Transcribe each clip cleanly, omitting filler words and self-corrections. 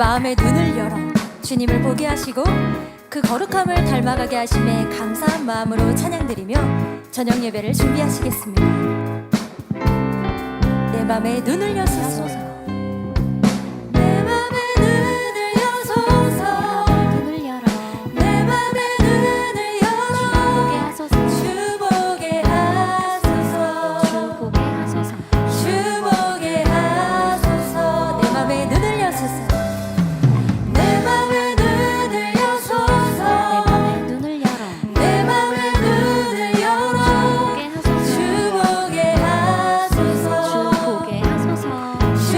마음의 눈을 열어 주님을 보게 하시고 그 거룩함을 닮아가게 하심에 감사한 마음으로 찬양드리며 저녁 예배를 준비하시겠습니다. 내 마음의 눈을 여소서. 내 마음의 눈을 여소서. 내 마음의 눈을 열어 주 보게 하소서. 주 보게 하소서. 내 마음의 눈을 여소서. 내 마음의 눈을 여소서. 내 마음의 눈을 열어 주 보게 하소서. 주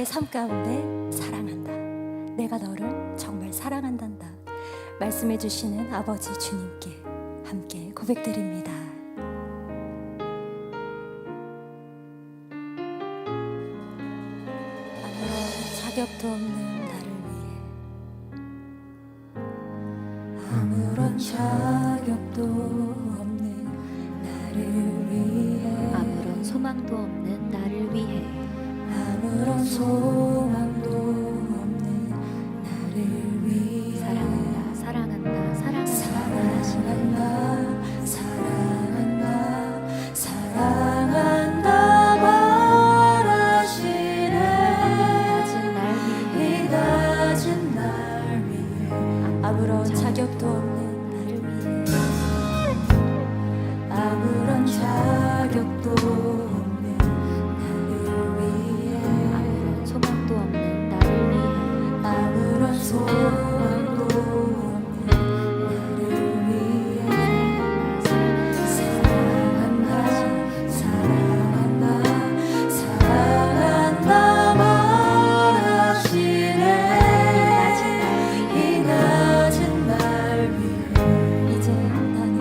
삶 가운데 사랑한다. 내가 너를 정말 사랑한단다. 말씀해 주시는 아버지 주님께 함께 고백드립니다. 아무런 자격도 없는 나를 위해, 아무런 자격도 없는 나를 위해, 아무런 소망도 없는 나를 위해, 아무런 소망도 없는 나를 위해 사랑한다 사랑한다 사랑한다 사랑한다 사랑한다 말하시네. 이 낮은 날 위해, 아무런 자격도 없는 나를 위해, 아무런 자격도 없는 나를 위해, 아무런 소망도 없는 나를 위해, 아무런 소망도 없는 나를 위해 사랑한다 사랑한다 사랑한다 말하시네. 이 낮은 날 위해 이제 나는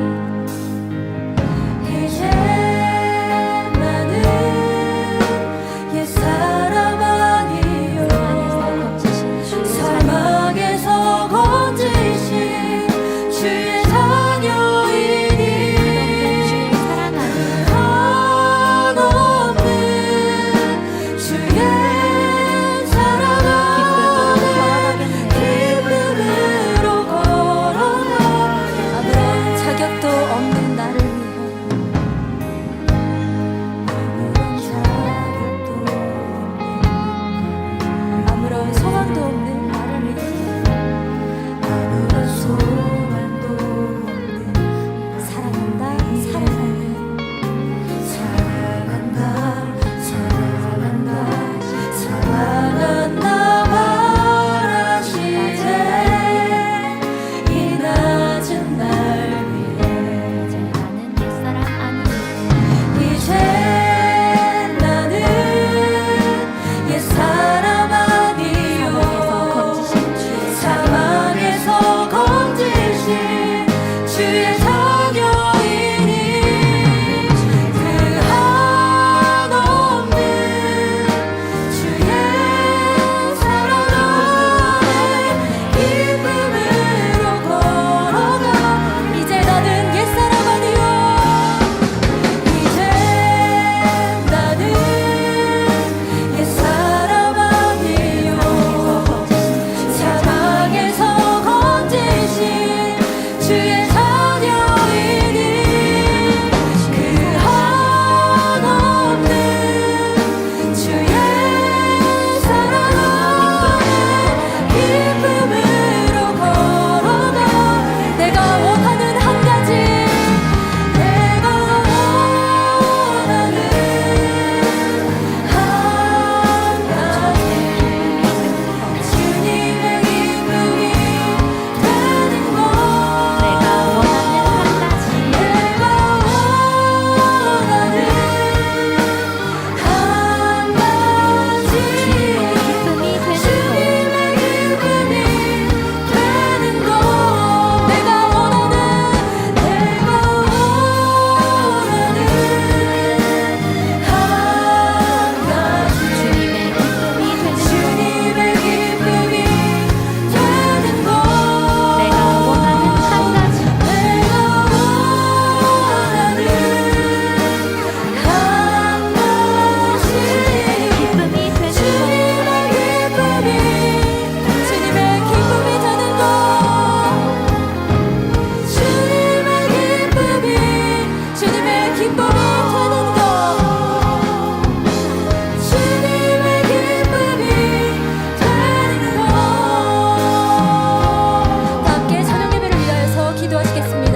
옛사람 아니요 사막에서 건지신 주의 자녀이니 한없는 주의 사랑 안에 기쁨으로 걸어가. 아무런 자격도 없는 나를 위해, 아무런 자격도 없는, 아무런 소망도 없는 나를 위해, 아무런 소망도 없는 사랑한다 사랑한다 사랑한다 사랑한다 말하시네. 이 낮은 날 위해 이제 나는 옛사람 아니니 이제 나는 옛사람 아니요 사막에서 건지신 주의 자녀이니 그 한없는 주의 사랑 안에 기쁨으로 걸어가. 이제 나는 옛사람 아니요 이제 나는 옛사람 아니요 사막에서 건지신 주의 자녀이니 그 한없는 주의 사랑 안에 기쁨으로 걸어가. 내가 원하는 한 가지, 내가 원하는 한 가지, 주님의 기쁨이 되는 것. 내가 원하는 한 가지, 내가 원하는 한 가지, 기쁨이 되는 주님의 기쁨이 되는 것. 내가 원하는 한 가지, 주님의 기쁨이 되는 주님의 기쁨이 되는 것. 내가 원하는 한 가지, 내가 원하는 한 가지, 기쁨이 되는 주님의 기쁨이 주님의 기쁨이 되는 것. 주님의 기쁨이 주님의 기쁨이 되는 것. 주님의 기쁨이 되는 것. 함께 찬양 예배를 위하여서 기도하시겠습니다.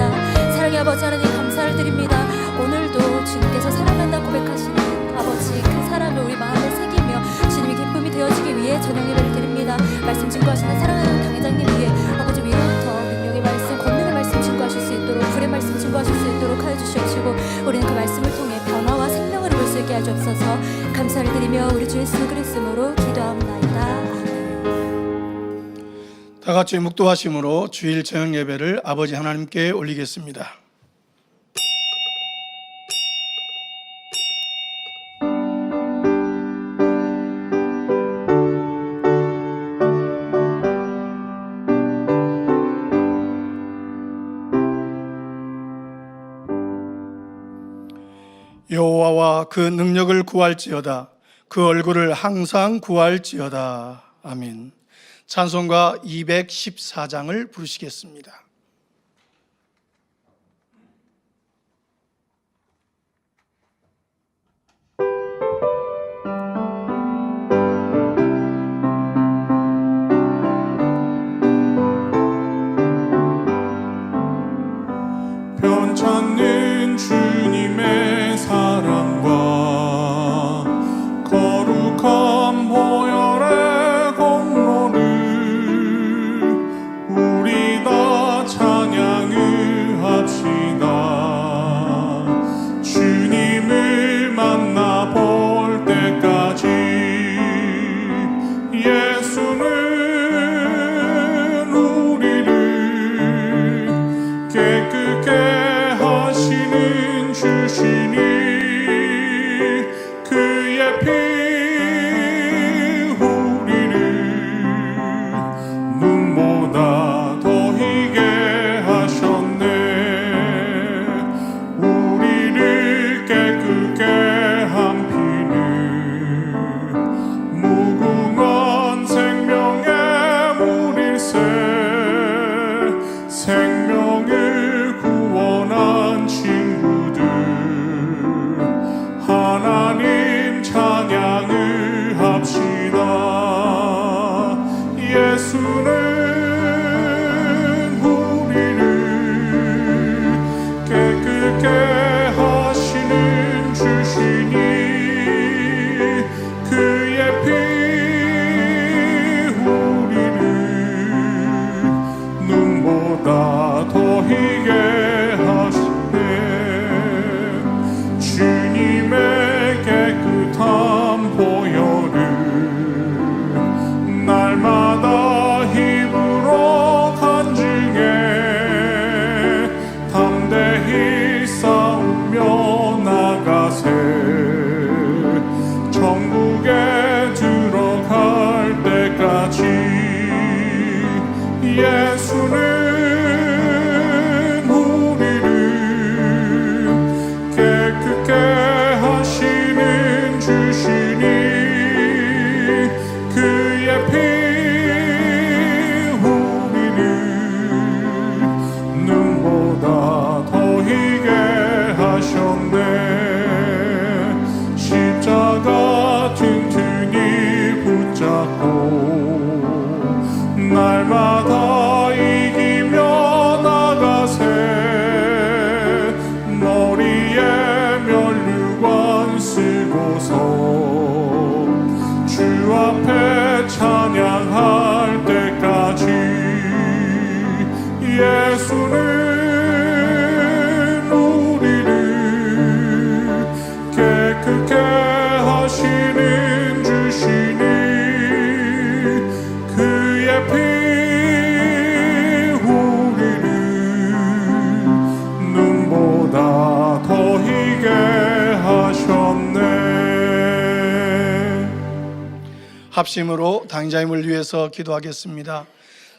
사랑의 아버지 하나님 감사를 드립니다. 오늘도 주님께서 사랑한다 고백하시는 아버지 그 사랑을 우리 마음에 새기며 주님의 기쁨이 되어지기 위해 찬양 예배를 드립니다. 말씀 증거하시는 사랑하는 당회장님 위해 아버지 위로부터 능력의 말씀, 권능의 말씀 증거하실 수 있도록, 불의 말씀 증거하실 수 있도록 하여 주시옵시고 우리는 그 말씀을 통해 변화와 생명을 볼 수 수 있게 하옵소서. 감사를 드리며 우리 주 예수 그리스도로 기도하옵나이다. 아멘. 다 같이 묵도하심으로 주일 저녁 예배를 아버지 하나님께 올리겠습니다. 여호와와 그 능력을 구할지어다. 그 얼굴을 항상 구할지어다. 아멘. 찬송가 214장을 부르시겠습니다. 편찮는 주님의 사랑과 거룩한 보혈의 공로를 우리 다 찬양을 합시다. 주님을 만나볼 때까지 예수는 우리를 깨끗게 하시는 주시니 그의 피 우리를 눈보다 더 희게 하셨네. 우리를 깨끗게 한 피는 무궁한 생명의 물일세. 생명을 구원한 친구들 하나님 찬양을 합시다. 예수는 우리를 깨끗게 하시는 주시니 그의 피 우리를 눈보다 더 희게 하시네. 주님의 깨끗한 보혈을 날마다 힘으로 간증해 담대히 싸우며 나가세. 천국에 들어갈 때까지 예수는 우리를 깨끗게 하시는 주시니 그의 피 우리를 눈보다 더 희게 하셨네. 십자가 튼튼히 붙잡고 날마다 이기며 나가세. 머리에 면류관 쓰고서 주 앞에 찬양할 때까지 예수는 우리를 깨끗게 하시는 주시니 그의 피 우리를 눈보다 더 희게 하셨네. 합심으로 당자임을 위해서 기도하겠습니다.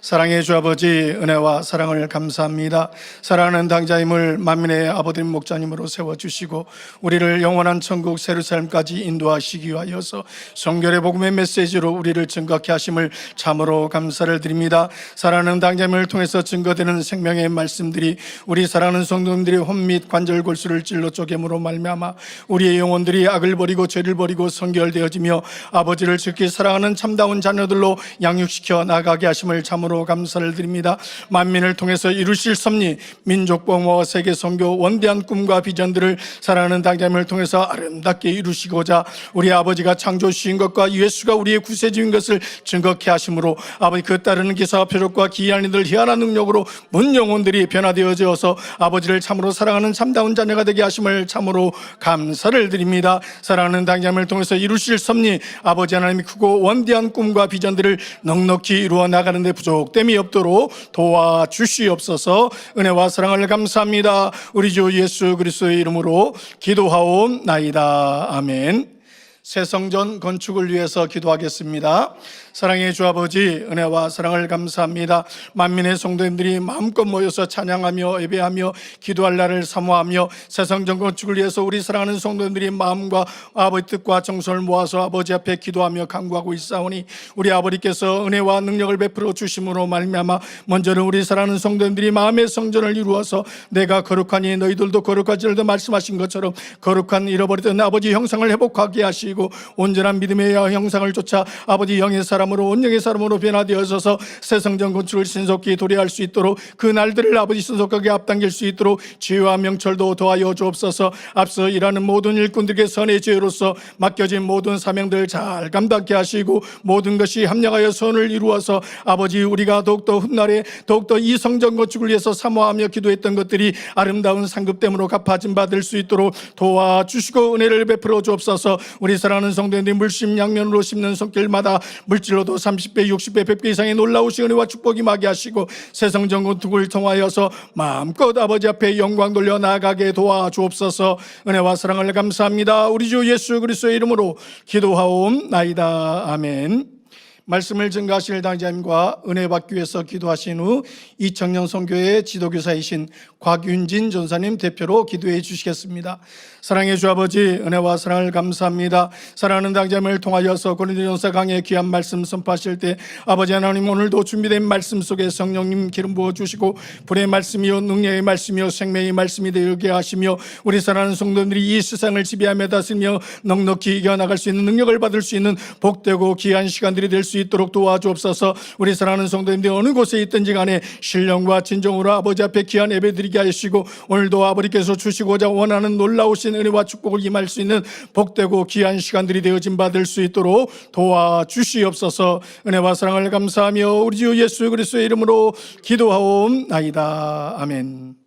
사랑의 주 아버지, 은혜와 사랑을 감사합니다. 사랑하는 당자임을 만민의 아버님 목자님으로 세워주시고 우리를 영원한 천국 세루살렘까지 인도하시기 위하여서 성결의 복음의 메시지로 우리를 증거케 하심을 참으로 감사를 드립니다. 사랑하는 당자임을 통해서 증거되는 생명의 말씀들이 우리 사랑하는 성도님들의 혼 및 관절 골수를 찔러 쪼개므로 말미암아 우리의 영혼들이 악을 버리고 죄를 버리고 성결되어지며 아버지를 지키 사랑하는 참다운 자녀들로 양육시켜 나가게 하심을 참으로 진심으로 감사를 드립니다. 만민을 통해서 이루실 섭리, 민족 보호와 세계 선교 원대한 꿈과 비전들을 사랑하는 당자님을 통해서 아름답게 이루시고자 우리 아버지가 창조주신 것과 예수가 우리의 구세주인 것을 증거케 하심으로 아버지 그 따르는 기사와 표적과 기이한 일들 희한한 능력으로 문 영혼들이 변화되어져서 아버지를 참으로 사랑하는 참다운 자녀가 되게 하심을 참으로 감사를 드립니다. 사랑하는 당자님을 통해서 이루실 섭리, 아버지 하나님이 크고 원대한 꿈과 비전들을 넉넉히 이루어 나가는 데 부족됨이 없도록 도와주시옵소서. 은혜와 사랑을 감사합니다. 우리 주 예수 그리스도의 이름으로 기도하옵나이다. 아멘. 새 성전 건축을 위해서 기도하겠습니다. 사랑의 주 아버지, 은혜와 사랑을 감사합니다. 만민의 성도님들이 마음껏 모여서 찬양하며 예배하며 기도할 날을 사모하며 새 성전 건축을 위해서 우리 사랑하는 성도님들이 마음과 아버지 뜻과 정성을 모아서 아버지 앞에 기도하며 간구하고 있사오니 우리 아버지께서 은혜와 능력을 베풀어 주심으로 말미암아 먼저는 우리 사랑하는 성도님들이 마음의 성전을 이루어서 내가 거룩하니 너희들도 거룩하지를도 말씀하신 것처럼 거룩한 잃어버리던 아버지 형상을 회복하게 하시고 온전한 믿음의 형상을 쫓아 아버지 영의 사람으로 온영의 사람으로 변화되어서 새 성전 건축을 신속히 도래할 수 있도록 그 날들을 아버지 신속하게 앞당길 수 있도록 지혜와 명철도 도와여 주옵소서. 앞서 일하는 모든 일꾼들에게 선의 지혜로서 맡겨진 모든 사명들 잘 감당케 하시고 모든 것이 합력하여 선을 이루어서 아버지 우리가 더욱더 훗날에 더욱더 이 성전 건축을 위해서 사모하며 기도했던 것들이 아름다운 상급됨으로 갚아진 받을 수 있도록 도와주시고 은혜를 베풀어 주옵소서. 우리 사랑하는 성도님들이 물심양면으로 심는 손길마다 물질로도 30배, 60배, 100배 이상의 놀라우신 은혜와 축복이 임하게 하시고 새 성전 건축을 통하여서 마음껏 아버지 앞에 영광 돌려 나아가게 도와주옵소서. 은혜와 사랑을 감사합니다. 우리 주 예수 그리스도의 이름으로 기도하옵나이다. 아멘. 말씀을 증거하실 당자님과 은혜 받기 위해서 기도하신 후 이청년 선교회 지도교사이신 곽윤진 전사님 대표로 기도해 주시겠습니다. 사랑의 주 아버지, 은혜와 사랑을 감사합니다. 사랑하는 당자님을 통하여서 고린도전서 강의 귀한 말씀 선포하실 때 아버지 하나님 오늘도 준비된 말씀 속에 성령님 기름 부어 주시고 불의 말씀이요 능력의 말씀이요 생명의 말씀이 되게 하시며 우리 사랑하는 성도들이 이 세상을 지배하며 다스리며 넉넉히 이겨나갈 수 있는 능력을 받을 수 있는 복되고 귀한 시간들이 될 수 있도록 도와주옵소서. 우리 사랑하는 성도님들이 어느 곳에 있든지 간에 신령과 진정으로 아버지 앞에 귀한 예배 드리게 하시고 오늘도 아버지께서 주시고자 원하는 놀라우신 은혜와 축복을 임할 수 있는 복되고 귀한 시간들이 되어진 받을 수 있도록 도와주시옵소서. 은혜와 사랑을 감사하며 우리 주 예수 그리스도의 이름으로 기도하옵나이다. 아멘.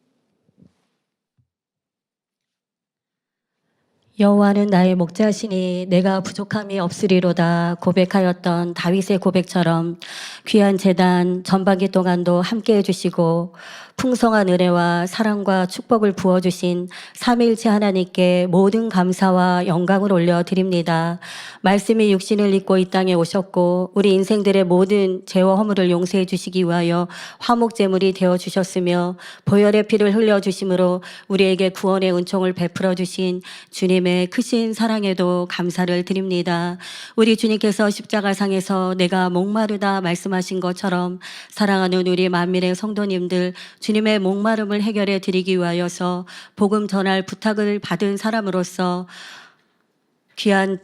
여호와는 나의 목자시니 내가 부족함이 없으리로다 고백하였던 다윗의 고백처럼 귀한 제단 전반기 동안도 함께해 주시고 풍성한 은혜와 사랑과 축복을 부어주신 삼위일체 하나님께 모든 감사와 영광을 올려드립니다. 말씀이 육신을 입고 이 땅에 오셨고 우리 인생들의 모든 죄와 허물을 용서해 주시기 위하여 화목제물이 되어주셨으며 보혈의 피를 흘려주심으로 우리에게 구원의 은총을 베풀어 주신 주님의 크신 사랑에도 감사를 드립니다. 우리 주님께서 십자가상에서 내가 목마르다 말씀하신 것처럼 사랑하는 우리 만민의 성도님들 주님의 목마름을 해결해 드리기 위하여서 복음 전할 부탁을 받은 사람으로서 귀한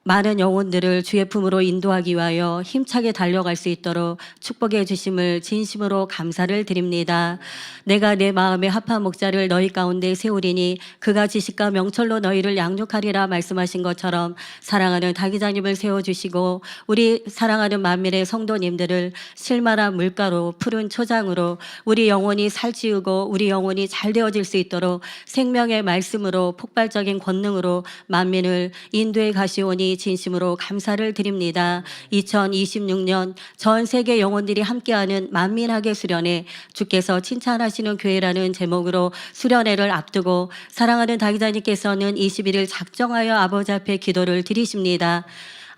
많은 영혼들을 주의 품으로 인도하기 위하여 힘차게 달려갈 수 있도록 축복해 주심을 진심으로 감사를 드립니다. 내가 내 마음의 합한 목자를 너희 가운데 세우리니 그가 지식과 명철로 너희를 양육하리라 말씀하신 것처럼 사랑하는 다기자님을 세워주시고 우리 사랑하는 만민의 성도님들을 실만한 물가로 푸른 초장으로 우리 영혼이 살찌우고 우리 영혼이 잘 되어질 수 있도록 생명의 말씀으로 폭발적인 권능으로 만민을 인도해 가시오니 진심으로 감사를 드립니다. 2026년 전 세계 영혼들이 함께하는 만민학의 수련회 주께서 칭찬하시는 교회라는 제목으로 수련회를 앞두고 사랑하는 다기자님께서는 21일 작정하여 아버지 앞에 기도를 드리십니다.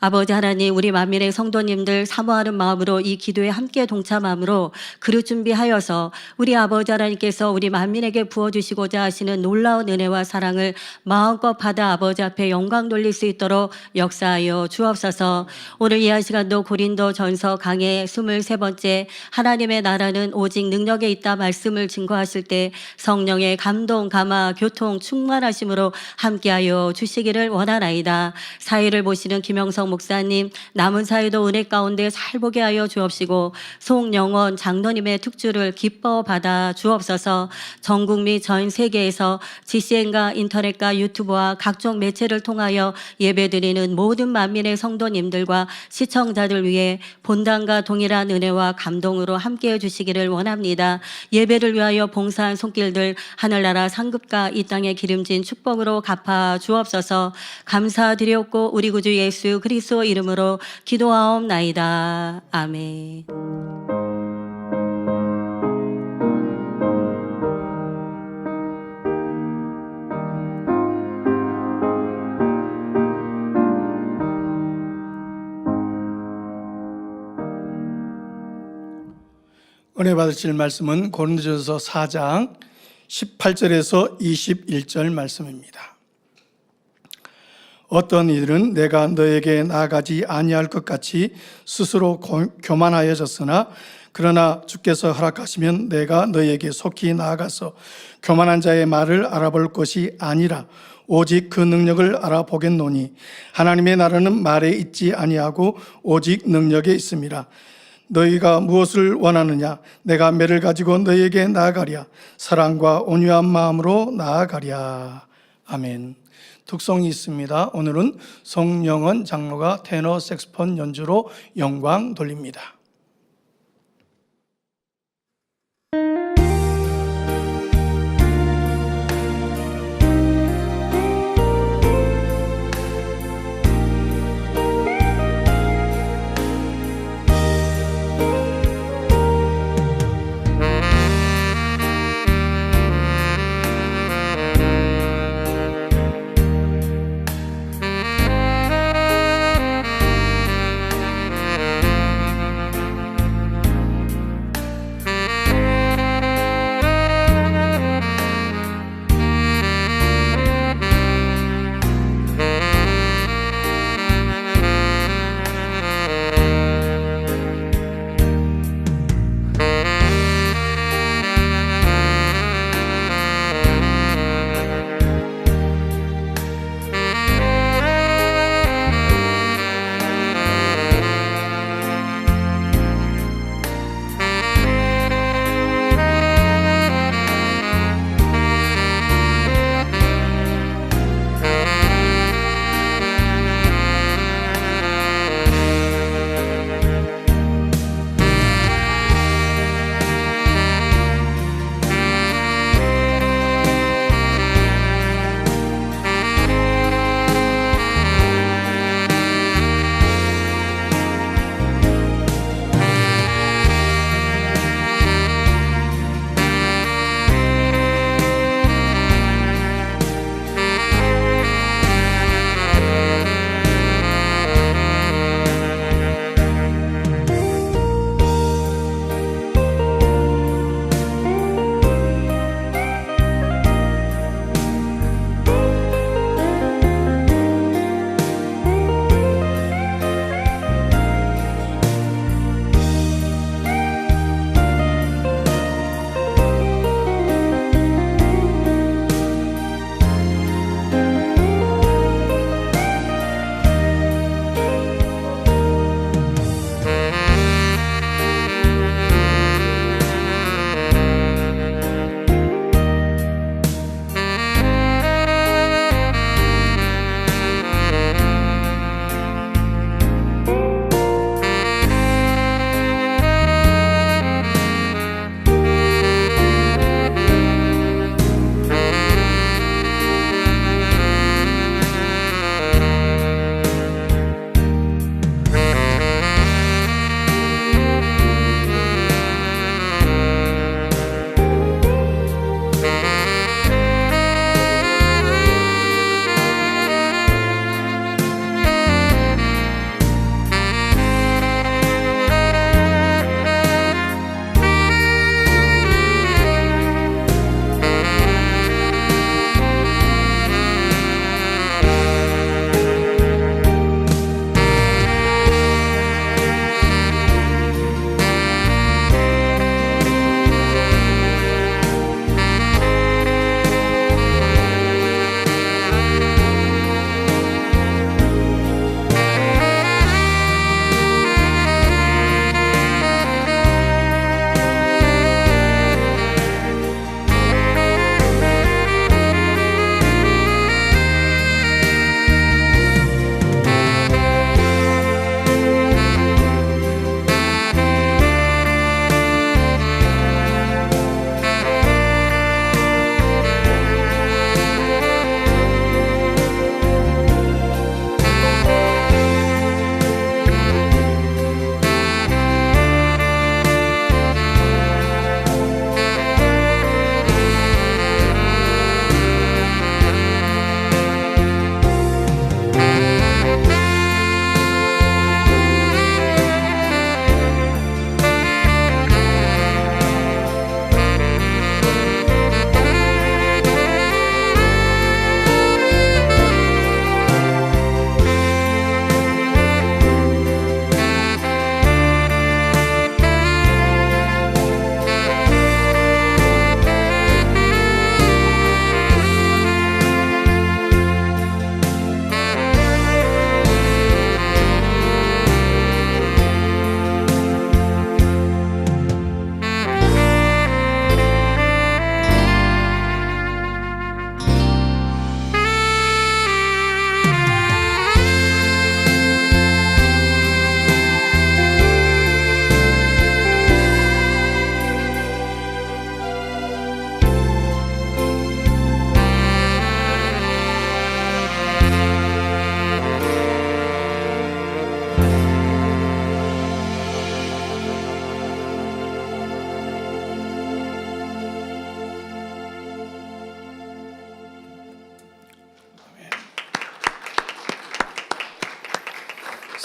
아버지 하나님 우리 만민의 성도님들 사모하는 마음으로 이 기도에 함께 동참함으로 그릇 준비하여서 우리 아버지 하나님께서 우리 만민에게 부어주시고자 하시는 놀라운 은혜와 사랑을 마음껏 받아 아버지 앞에 영광 돌릴 수 있도록 역사하여 주옵소서. 오늘 이 한 시간도 고린도 전서 강의 23번째 하나님의 나라는 오직 능력에 있다 말씀을 증거하실 때 성령의 감동, 감화, 교통 충만하심으로 함께하여 주시기를 원하나이다. 사회를 보시는 김영성 김기성 목사님 남은 사회도 은혜 가운데 살보게 하여 주옵시고 송영원 장로님의 특주를 기뻐 받아 주옵소서. 전국 및 전 세계에서 GCN과 인터넷과 유튜브와 각종 매체를 통하여 예배드리는 모든 만민의 성도님들과 시청자들 위해 본당과 동일한 은혜와 감동으로 함께해 주시기를 원합니다. 예배를 위하여 봉사한 손길들 하늘나라 상급과 이 땅에 기름진 축복으로 갚아 주옵소서. 감사드렸고 우리 구주 예수 그리스도 이름으로 기도하옵나이다. 아멘. 은혜 받으실 말씀은 고린도전서 4장 18절에서 21절 말씀입니다. 어떤 이들은 내가 너에게 나아가지 아니할 것 같이 스스로 교만하여졌으나 그러나 주께서 허락하시면 내가 너에게 속히 나아가서 교만한 자의 말을 알아볼 것이 아니라 오직 그 능력을 알아보겠노니 하나님의 나라는 말에 있지 아니하고 오직 능력에 있습니다. 너희가 무엇을 원하느냐? 내가 매를 가지고 너희에게 나아가랴. 사랑과 온유한 마음으로 나아가랴. 아멘. 특송이 있습니다. 오늘은 송영원 장로가 테너 색소폰 연주로 영광 돌립니다.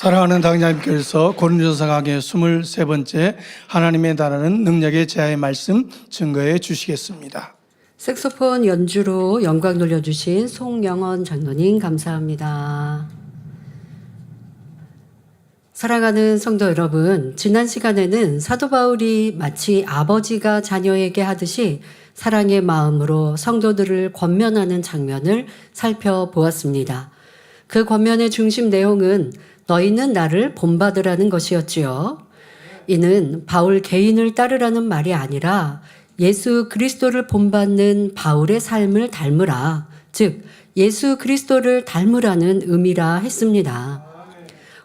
사랑하는 당자님께서 고린도서 강의 23번째 하나님의 나라는 능력의 제하의 말씀 증거해 주시겠습니다. 색소폰 연주로 영광 돌려주신 송영원 장로님 감사합니다. 사랑하는 성도 여러분, 지난 시간에는 사도 바울이 마치 아버지가 자녀에게 하듯이 사랑의 마음으로 성도들을 권면하는 장면을 살펴보았습니다. 그 권면의 중심 내용은 너희는 나를 본받으라는 것이었지요. 이는 바울 개인을 따르라는 말이 아니라 예수 그리스도를 본받는 바울의 삶을 닮으라, 즉 예수 그리스도를 닮으라는 의미라 했습니다.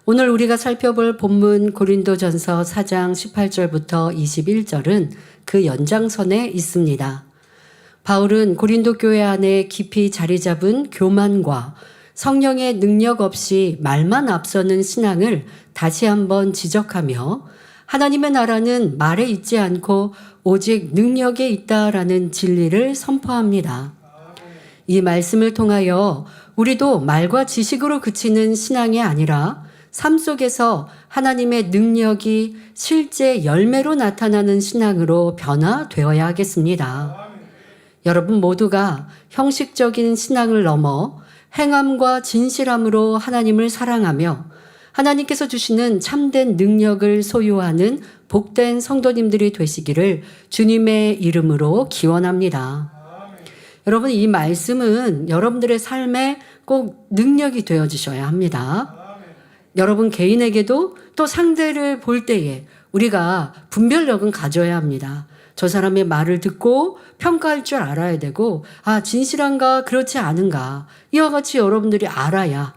오늘 우리가 살펴볼 본문 고린도전서 4장 18절부터 21절은 그 연장선에 있습니다. 바울은 고린도 교회 안에 깊이 자리 잡은 교만과 성령의 능력 없이 말만 앞서는 신앙을 다시 한번 지적하며 하나님의 나라는 말에 있지 않고 오직 능력에 있다라는 진리를 선포합니다. 이 말씀을 통하여 우리도 말과 지식으로 그치는 신앙이 아니라 삶 속에서 하나님의 능력이 실제 열매로 나타나는 신앙으로 변화되어야 하겠습니다. 여러분 모두가 형식적인 신앙을 넘어 행함과 진실함으로 하나님을 사랑하며 하나님께서 주시는 참된 능력을 소유하는 복된 성도님들이 되시기를 주님의 이름으로 기원합니다. 여러분, 이 말씀은 여러분들의 삶에 꼭 능력이 되어주셔야 합니다. 여러분 개인에게도 또 상대를 볼 때에 우리가 분별력은 가져야 합니다. 저 사람의 말을 듣고 평가할 줄 알아야 되고, 아, 진실한가 그렇지 않은가 이와 같이 여러분들이 알아야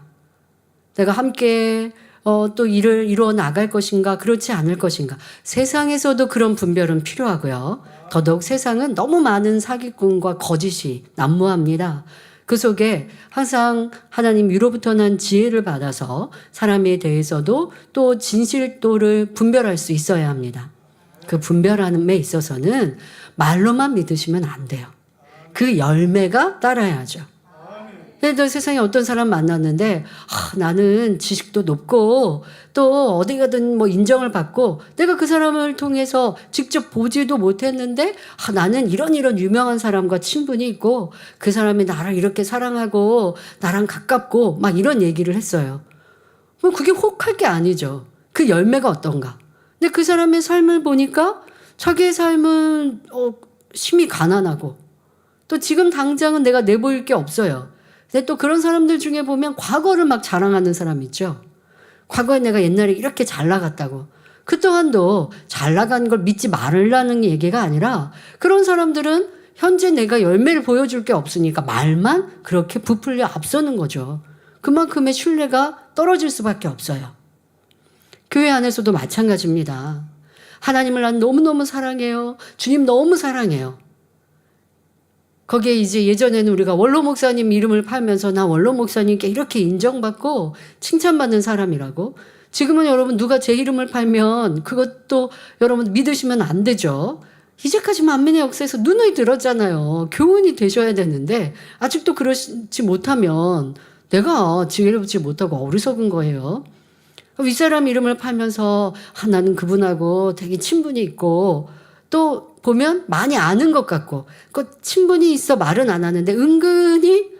내가 함께 또 일을 이루어 나갈 것인가 그렇지 않을 것인가. 세상에서도 그런 분별은 필요하고요. 더더욱 세상은 너무 많은 사기꾼과 거짓이 난무합니다. 그 속에 항상 하나님 위로부터 난 지혜를 받아서 사람에 대해서도 또 진실도를 분별할 수 있어야 합니다. 그 분별함에 있어서는 말로만 믿으시면 안 돼요. 그 열매가 따라야죠. 그래도 세상에 어떤 사람 만났는데 나는 지식도 높고 또 어디 가든 뭐 인정을 받고 내가 그 사람을 통해서 직접 보지도 못했는데 나는 이런 유명한 사람과 친분이 있고 그 사람이 나를 이렇게 사랑하고 나랑 가깝고 막 이런 얘기를 했어요. 뭐 그게 혹할 게 아니죠. 그 열매가 어떤가. 근데 그 사람의 삶을 보니까 자기의 삶은 심히 가난하고 또 지금 당장은 내가 내보일 게 없어요. 근데 또 그런 사람들 중에 보면 과거를 막 자랑하는 사람 있죠. 과거에 내가 옛날에 이렇게 잘 나갔다고. 그 또한도 잘 나간 걸 믿지 말라는 얘기가 아니라 그런 사람들은 현재 내가 열매를 보여줄 게 없으니까 말만 그렇게 부풀려 앞서는 거죠. 그만큼의 신뢰가 떨어질 수밖에 없어요. 교회 안에서도 마찬가지입니다. 하나님을 난 너무너무 사랑해요. 주님 너무 사랑해요. 거기에 이제 예전에는 우리가 원로 목사님 이름을 팔면서 나 원로 목사님께 이렇게 인정받고 칭찬받는 사람이라고. 지금은 여러분 누가 제 이름을 팔면 그것도 여러분 믿으시면 안 되죠. 이제까지 만민의 역사에서 누누이 들었잖아요. 교훈이 되셔야 되는데 아직도 그러지 못하면 내가 지혜롭지 못하고 어리석은 거예요. 윗사람 이름을 팔면서 나는 그분하고 되게 친분이 있고 또 보면 많이 아는 것 같고 그 친분이 있어 말은 안 하는데 은근히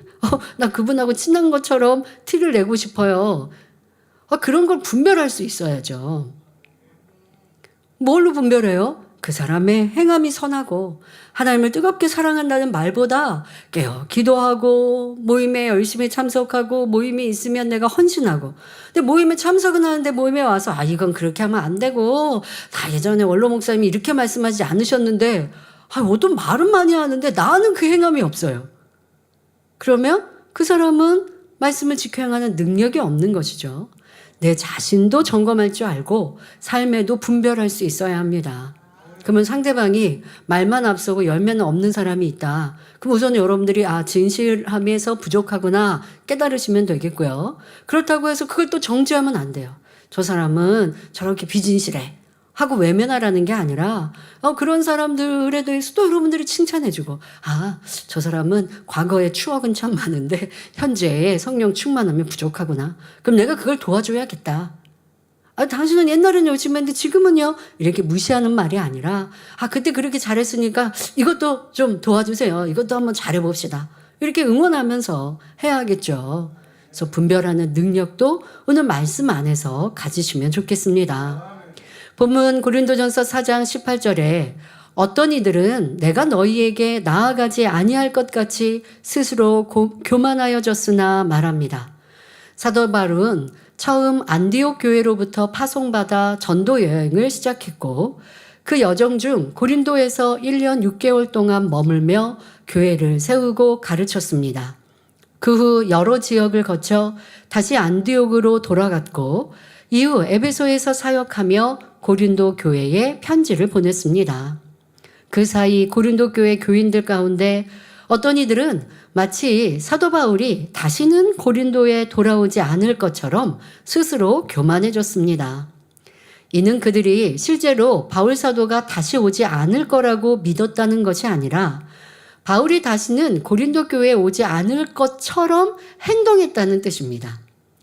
나 그분하고 친한 것처럼 티를 내고 싶어요. 그런 걸 분별할 수 있어야죠. 뭘로 분별해요? 그 사람의 행함이 선하고 하나님을 뜨겁게 사랑한다는 말보다 깨어 기도하고 모임에 열심히 참석하고 모임이 있으면 내가 헌신하고 근데 모임에 참석은 하는데 모임에 와서 이건 그렇게 하면 안 되고 다 예전에 원로 목사님이 이렇게 말씀하지 않으셨는데 어떤 말은 많이 하는데 나는 그 행함이 없어요. 그러면 그 사람은 말씀을 지켜 행하는 능력이 없는 것이죠. 내 자신도 점검할 줄 알고 삶에도 분별할 수 있어야 합니다. 그러면 상대방이 말만 앞서고 열매는 없는 사람이 있다. 그럼 우선 여러분들이 진실함에서 부족하구나 깨달으시면 되겠고요. 그렇다고 해서 그걸 또 정죄하면 안 돼요. 저 사람은 저렇게 비진실해 하고 외면하라는 게 아니라 그런 사람들에 대해서 또 여러분들이 칭찬해주고 저 사람은 과거의 추억은 참 많은데 현재의 성령 충만하면 부족하구나. 그럼 내가 그걸 도와줘야겠다. 당신은 옛날에는 열심히 했는데 지금은요? 이렇게 무시하는 말이 아니라, 그때 그렇게 잘했으니까 이것도 좀 도와주세요. 이것도 한번 잘해봅시다. 이렇게 응원하면서 해야겠죠. 그래서 분별하는 능력도 오늘 말씀 안에서 가지시면 좋겠습니다. 본문 고린도전서 4장 18절에 어떤 이들은 내가 너희에게 나아가지 아니할 것 같이 스스로 교만하여졌으나 말합니다. 사도 바울은 처음 안디옥 교회로부터 파송받아 전도 여행을 시작했고 그 여정 중 고린도에서 1년 6개월 동안 머물며 교회를 세우고 가르쳤습니다. 그 후 여러 지역을 거쳐 다시 안디옥으로 돌아갔고 이후 에베소에서 사역하며 고린도 교회에 편지를 보냈습니다. 그 사이 고린도 교회 교인들 가운데 어떤 이들은 마치 사도 바울이 다시는 고린도에 돌아오지 않을 것처럼 스스로 교만해졌습니다. 이는 그들이 실제로 바울 사도가 다시 오지 않을 거라고 믿었다는 것이 아니라 바울이 다시는 고린도 교회에 오지 않을 것처럼 행동했다는 뜻입니다.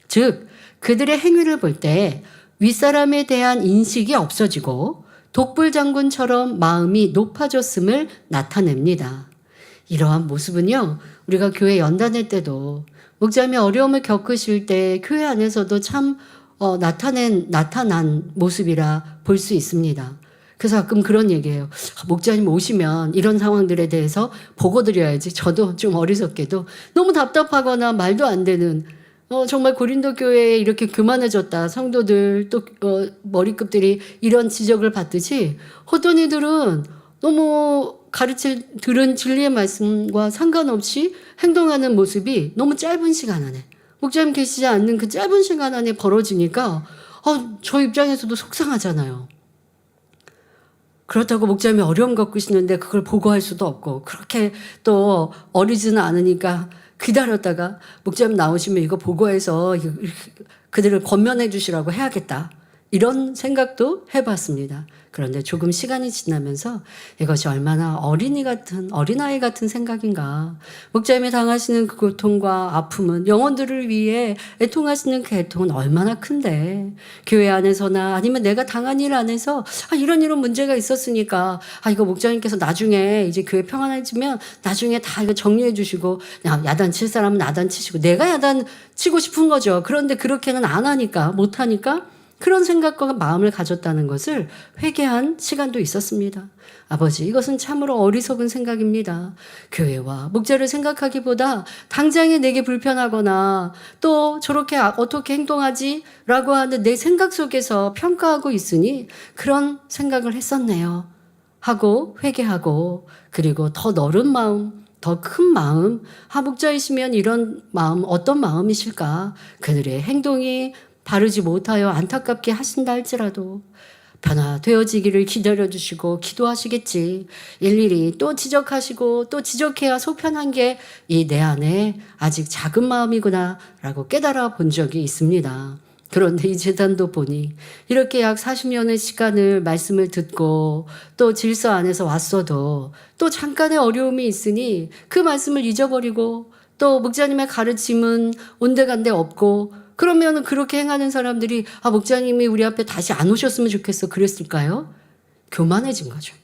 즉, 그들의 행위를 볼 때 윗사람에 대한 인식이 없어지고 독불장군처럼 마음이 높아졌음을 나타냅니다. 이러한 모습은요, 우리가 교회 연단회 때도 목자님이 어려움을 겪으실 때 교회 안에서도 참 나타난 모습이라 볼 수 있습니다. 그래서 가끔 그런 얘기해요. 목자님 오시면 이런 상황들에 대해서 보고 드려야지. 저도 좀 어리석게도 너무 답답하거나 말도 안 되는 정말 고린도 교회에 이렇게 교만해졌다. 성도들 또 머리급들이 이런 지적을 받듯이 어떤 이들은 너무 들은 진리의 말씀과 상관없이 행동하는 모습이 너무 짧은 시간 안에 목자님 계시지 않는 그 짧은 시간 안에 벌어지니까 저 입장에서도 속상하잖아요. 그렇다고 목자님이 어려움 겪으시는데 그걸 보고할 수도 없고 그렇게 또 어리지는 않으니까 기다렸다가 목자님 나오시면 이거 보고해서 그들을 권면해 주시라고 해야겠다. 이런 생각도 해봤습니다. 그런데 조금 시간이 지나면서 이것이 얼마나 어린아이 같은 생각인가. 목자님이 당하시는 그 고통과 아픔은 영혼들을 위해 애통하시는 그 애통은 얼마나 큰데. 교회 안에서나 아니면 내가 당한 일 안에서 이런 문제가 있었으니까 이거 목자님께서 나중에 이제 교회 평안해지면 나중에 다 이거 정리해 주시고 야단 칠 사람은 야단 치시고 내가 야단 치고 싶은 거죠. 그런데 그렇게는 안 하니까 못 하니까 그런 생각과 마음을 가졌다는 것을 회개한 시간도 있었습니다. 아버지, 이것은 참으로 어리석은 생각입니다. 교회와 목자를 생각하기보다 당장에 내게 불편하거나 또 저렇게 어떻게 행동하지? 라고 하는 내 생각 속에서 평가하고 있으니 그런 생각을 했었네요. 하고 회개하고 그리고 더 넓은 마음, 더 큰 마음, 목자이시면 이런 마음 어떤 마음이실까? 그들의 행동이 바르지 못하여 안타깝게 하신다 할지라도 변화되어지기를 기다려주시고 기도하시겠지. 일일이 또 지적하시고 또 지적해야 속편한 게 이 내 안에 아직 작은 마음이구나 라고 깨달아 본 적이 있습니다. 그런데 이 재단도 보니 이렇게 약 40년의 시간을 말씀을 듣고 또 질서 안에서 왔어도 또 잠깐의 어려움이 있으니 그 말씀을 잊어버리고 또 목자님의 가르침은 온데간데 없고 그러면 그렇게 행하는 사람들이 목자님이 우리 앞에 다시 안 오셨으면 좋겠어 그랬을까요? 교만해진 거죠.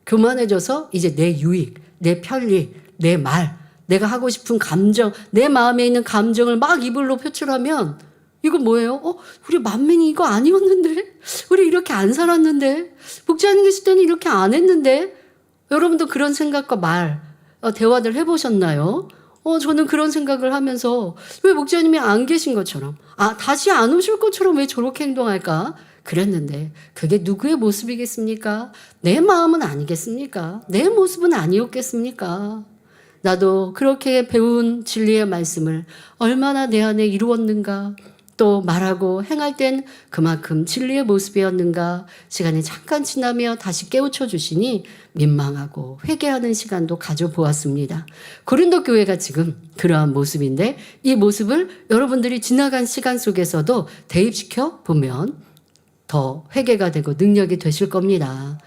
교만해져서 이제 내 유익, 내 편리, 내 말, 내가 하고 싶은 감정, 내 마음에 있는 감정을 막 입으로 표출하면 이거 뭐예요? 우리 만민이 이거 아니었는데? 우리 이렇게 안 살았는데? 목자님 계실 때는 이렇게 안 했는데? 여러분도 그런 생각과 대화들 해보셨나요? 저는 그런 생각을 하면서 왜 목자님이 안 계신 것처럼 다시 안 오실 것처럼 왜 저렇게 행동할까? 그랬는데 그게 누구의 모습이겠습니까? 내 마음은 아니겠습니까? 내 모습은 아니었겠습니까? 나도 그렇게 배운 진리의 말씀을 얼마나 내 안에 이루었는가 또 말하고 행할 땐 그만큼 진리의 모습이었는가 시간이 잠깐 지나며 다시 깨우쳐 주시니 민망하고 회개하는 시간도 가져보았습니다. 고린도 교회가 지금 그러한 모습인데 이 모습을 여러분들이 지나간 시간 속에서도 대입시켜 보면 더 회개가 되고 능력이 되실 겁니다.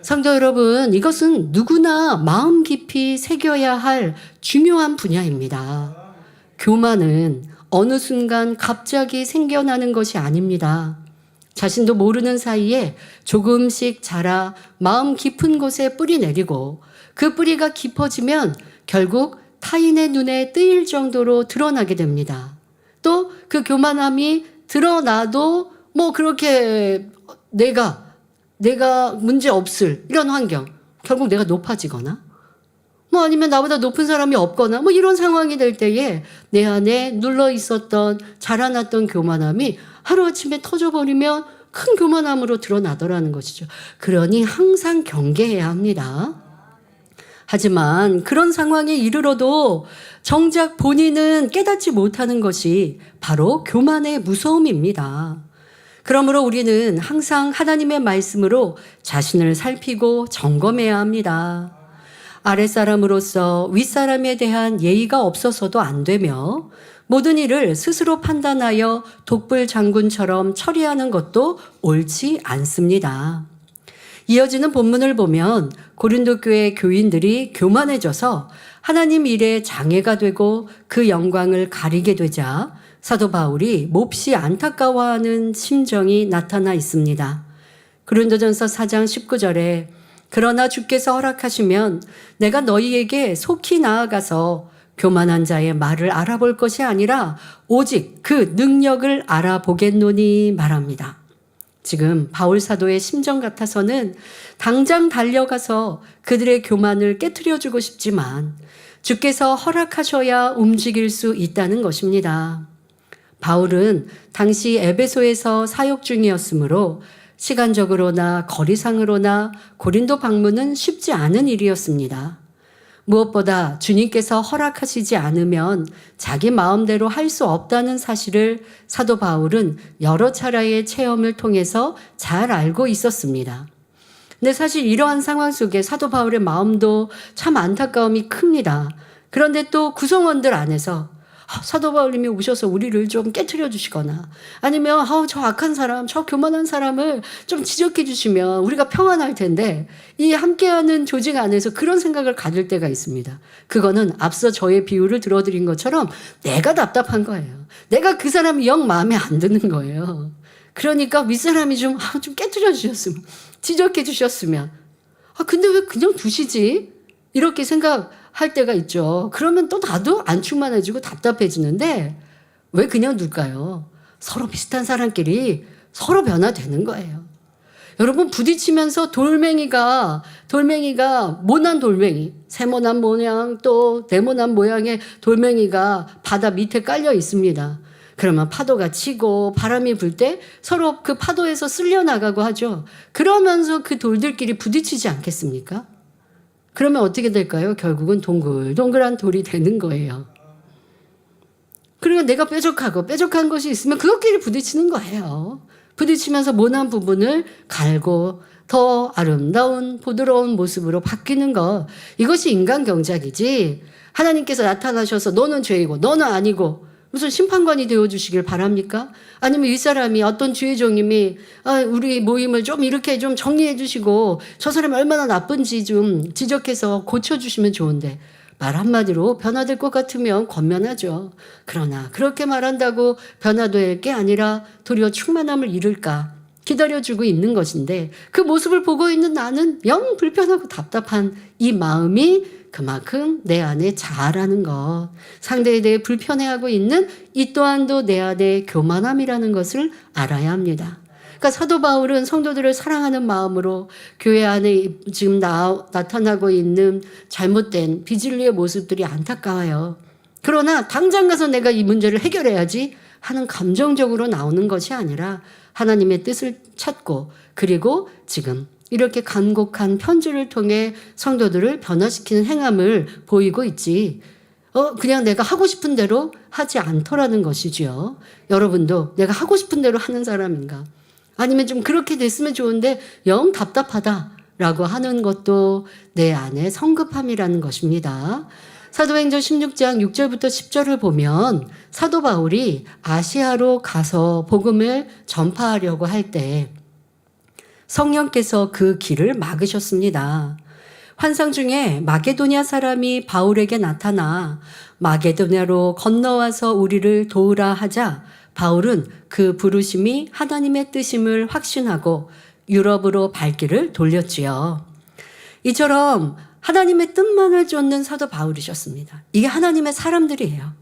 성도 여러분, 이것은 누구나 마음 깊이 새겨야 할 중요한 분야입니다. 교만은 어느 순간 갑자기 생겨나는 것이 아닙니다. 자신도 모르는 사이에 조금씩 자라 마음 깊은 곳에 뿌리 내리고 그 뿌리가 깊어지면 결국 타인의 눈에 뜨일 정도로 드러나게 됩니다. 또 그 교만함이 드러나도 뭐 그렇게 내가 문제 없을 이런 환경, 결국 내가 높아지거나 뭐 아니면 나보다 높은 사람이 없거나 뭐 이런 상황이 될 때에 내 안에 눌러 있었던 자라났던 교만함이 하루아침에 터져버리면 큰 교만함으로 드러나더라는 것이죠. 그러니 항상 경계해야 합니다. 하지만 그런 상황에 이르러도 정작 본인은 깨닫지 못하는 것이 바로 교만의 무서움입니다. 그러므로 우리는 항상 하나님의 말씀으로 자신을 살피고 점검해야 합니다. 아랫사람으로서 윗사람에 대한 예의가 없어서도 안 되며 모든 일을 스스로 판단하여 독불 장군처럼 처리하는 것도 옳지 않습니다. 이어지는 본문을 보면 고린도 교회 교인들이 교만해져서 하나님 일에 장애가 되고 그 영광을 가리게 되자 사도 바울이 몹시 안타까워하는 심정이 나타나 있습니다. 고린도전서 4장 19절에 그러나 주께서 허락하시면 내가 너희에게 속히 나아가서 교만한 자의 말을 알아볼 것이 아니라 오직 그 능력을 알아보겠노니 말합니다. 지금 바울 사도의 심정 같아서는 당장 달려가서 그들의 교만을 깨트려주고 싶지만 주께서 허락하셔야 움직일 수 있다는 것입니다. 바울은 당시 에베소에서 사역 중이었으므로 시간적으로나 거리상으로나 고린도 방문은 쉽지 않은 일이었습니다. 무엇보다 주님께서 허락하시지 않으면 자기 마음대로 할 수 없다는 사실을 사도 바울은 여러 차례의 체험을 통해서 잘 알고 있었습니다. 근데 사실 이러한 상황 속에 사도 바울의 마음도 참 안타까움이 큽니다. 그런데 또 구성원들 안에서 사도 바울님이 오셔서 우리를 좀 깨트려 주시거나 아니면 저 악한 사람, 저 교만한 사람을 좀 지적해 주시면 우리가 평안할 텐데 이 함께하는 조직 안에서 그런 생각을 가질 때가 있습니다. 그거는 앞서 저의 비유를 들어드린 것처럼 내가 답답한 거예요. 내가 그 사람이 영 마음에 안 드는 거예요. 그러니까 윗사람이 좀 깨트려 주셨으면, 지적해 주셨으면 근데 왜 그냥 두시지? 이렇게 생각할 때가 있죠. 그러면 또 나도 안충만해지고 답답해지는데 왜 그냥 둘까요? 서로 비슷한 사람끼리 서로 변화되는 거예요. 여러분 부딪히면서 돌멩이가 모난 돌멩이, 세모난 모양 또 네모난 모양의 돌멩이가 바다 밑에 깔려 있습니다. 그러면 파도가 치고 바람이 불 때 서로 그 파도에서 쓸려나가고 하죠. 그러면서 그 돌들끼리 부딪히지 않겠습니까? 그러면 어떻게 될까요? 결국은 동글동글한 돌이 되는 거예요. 그리고 내가 뾰족한 것이 있으면 그것끼리 부딪히는 거예요. 부딪히면서 모난 부분을 갈고 더 아름다운 부드러운 모습으로 바뀌는 것. 이것이 인간 경작이지 하나님께서 나타나셔서 너는 죄이고 너는 아니고 무슨 심판관이 되어주시길 바랍니까? 아니면 윗사람이 어떤 주의종님이 우리 모임을 좀 이렇게 좀 정리해 주시고 저 사람이 얼마나 나쁜지 좀 지적해서 고쳐주시면 좋은데 말 한마디로 변화될 것 같으면 권면하죠. 그러나 그렇게 말한다고 변화될 게 아니라 도리어 충만함을 이룰까 기다려주고 있는 것인데 그 모습을 보고 있는 나는 영 불편하고 답답한 이 마음이 그만큼 내 안에 자아라는 것, 상대에 대해 불편해하고 있는 이 또한도 내 안에 교만함이라는 것을 알아야 합니다. 그러니까 사도 바울은 성도들을 사랑하는 마음으로 교회 안에 지금 나타나고 있는 잘못된 비진리의 모습들이 안타까워요. 그러나 당장 가서 내가 이 문제를 해결해야지 하는 감정적으로 나오는 것이 아니라 하나님의 뜻을 찾고 그리고 지금 이렇게 간곡한 편지를 통해 성도들을 변화시키는 행함을 보이고 있지. 그냥 내가 하고 싶은 대로 하지 않더라는 것이지요. 여러분도 내가 하고 싶은 대로 하는 사람인가? 아니면 좀 그렇게 됐으면 좋은데 영 답답하다라고 하는 것도 내 안에 성급함이라는 것입니다. 사도행전 16장 6절부터 10절을 보면 사도 바울이 아시아로 가서 복음을 전파하려고 할 때 성령께서 그 길을 막으셨습니다. 환상 중에 마게도냐 사람이 바울에게 나타나 마게도냐로 건너와서 우리를 도우라 하자 바울은 그 부르심이 하나님의 뜻임을 확신하고 유럽으로 발길을 돌렸지요. 이처럼 하나님의 뜻만을 쫓는 사도 바울이셨습니다. 이게 하나님의 사람들이에요.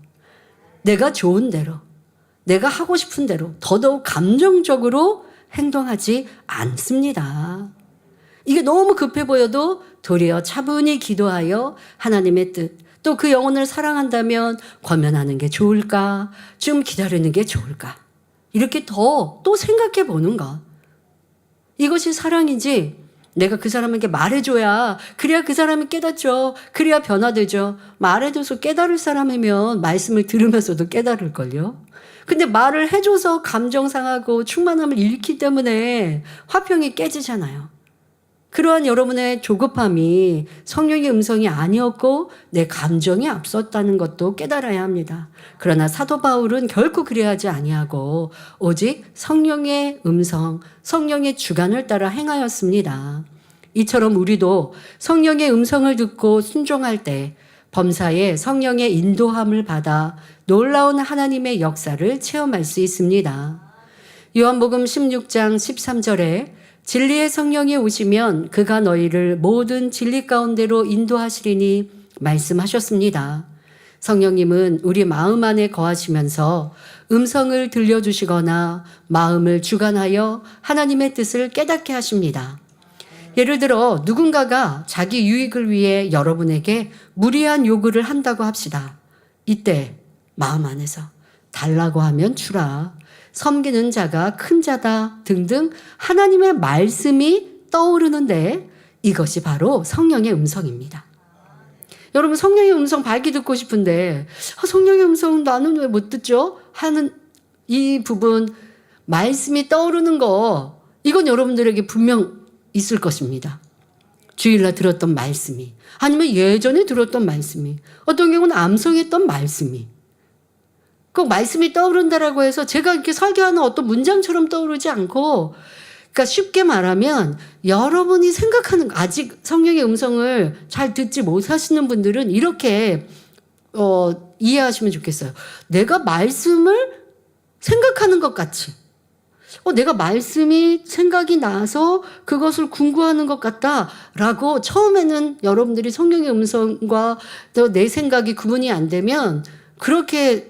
내가 좋은 대로, 내가 하고 싶은 대로 더더욱 감정적으로 행동하지 않습니다. 이게 너무 급해 보여도 도리어 차분히 기도하여 하나님의 뜻, 또 그 영혼을 사랑한다면 권면하는 게 좋을까? 좀 기다리는 게 좋을까? 이렇게 더 또 생각해 보는 것. 이것이 사랑이지 내가 그 사람에게 말해줘야 그래야 그 사람이 깨닫죠. 그래야 변화되죠. 말해줘서 깨달을 사람이면 말씀을 들으면서도 깨달을걸요. 근데 말을 해줘서 감정 상하고 충만함을 잃기 때문에 화평이 깨지잖아요. 그러한 여러분의 조급함이 성령의 음성이 아니었고 내 감정이 앞섰다는 것도 깨달아야 합니다. 그러나 사도 바울은 결코 그래야지 아니하고 오직 성령의 음성, 성령의 주관을 따라 행하였습니다. 이처럼 우리도 성령의 음성을 듣고 순종할 때 범사에 성령의 인도함을 받아 놀라운 하나님의 역사를 체험할 수 있습니다. 요한복음 16장 13절에 진리의 성령이 오시면 그가 너희를 모든 진리 가운데로 인도하시리니 말씀하셨습니다. 성령님은 우리 마음 안에 거하시면서 음성을 들려주시거나 마음을 주관하여 하나님의 뜻을 깨닫게 하십니다. 예를 들어 누군가가 자기 유익을 위해 여러분에게 무리한 요구를 한다고 합시다. 이때 마음 안에서 달라고 하면 주라, 섬기는 자가 큰 자다 등등 하나님의 말씀이 떠오르는데 이것이 바로 성령의 음성입니다. 여러분 성령의 음성 밝게 듣고 싶은데 성령의 음성 나는 왜 못 듣죠? 하는 이 부분 말씀이 떠오르는 거 이건 여러분들에게 분명 있을 것입니다. 주일날 들었던 말씀이 아니면 예전에 들었던 말씀이 어떤 경우는 암송했던 말씀이 꼭 말씀이 떠오른다라고 해서 제가 이렇게 설교하는 어떤 문장처럼 떠오르지 않고 그러니까 쉽게 말하면 여러분이 생각하는 아직 성령의 음성을 잘 듣지 못하시는 분들은 이렇게 이해하시면 좋겠어요. 내가 말씀을 생각하는 것 같이 내가 말씀이 생각이 나서 그것을 궁구하는 것 같다라고 처음에는 여러분들이 성령의 음성과 또 내 생각이 구분이 안 되면 그렇게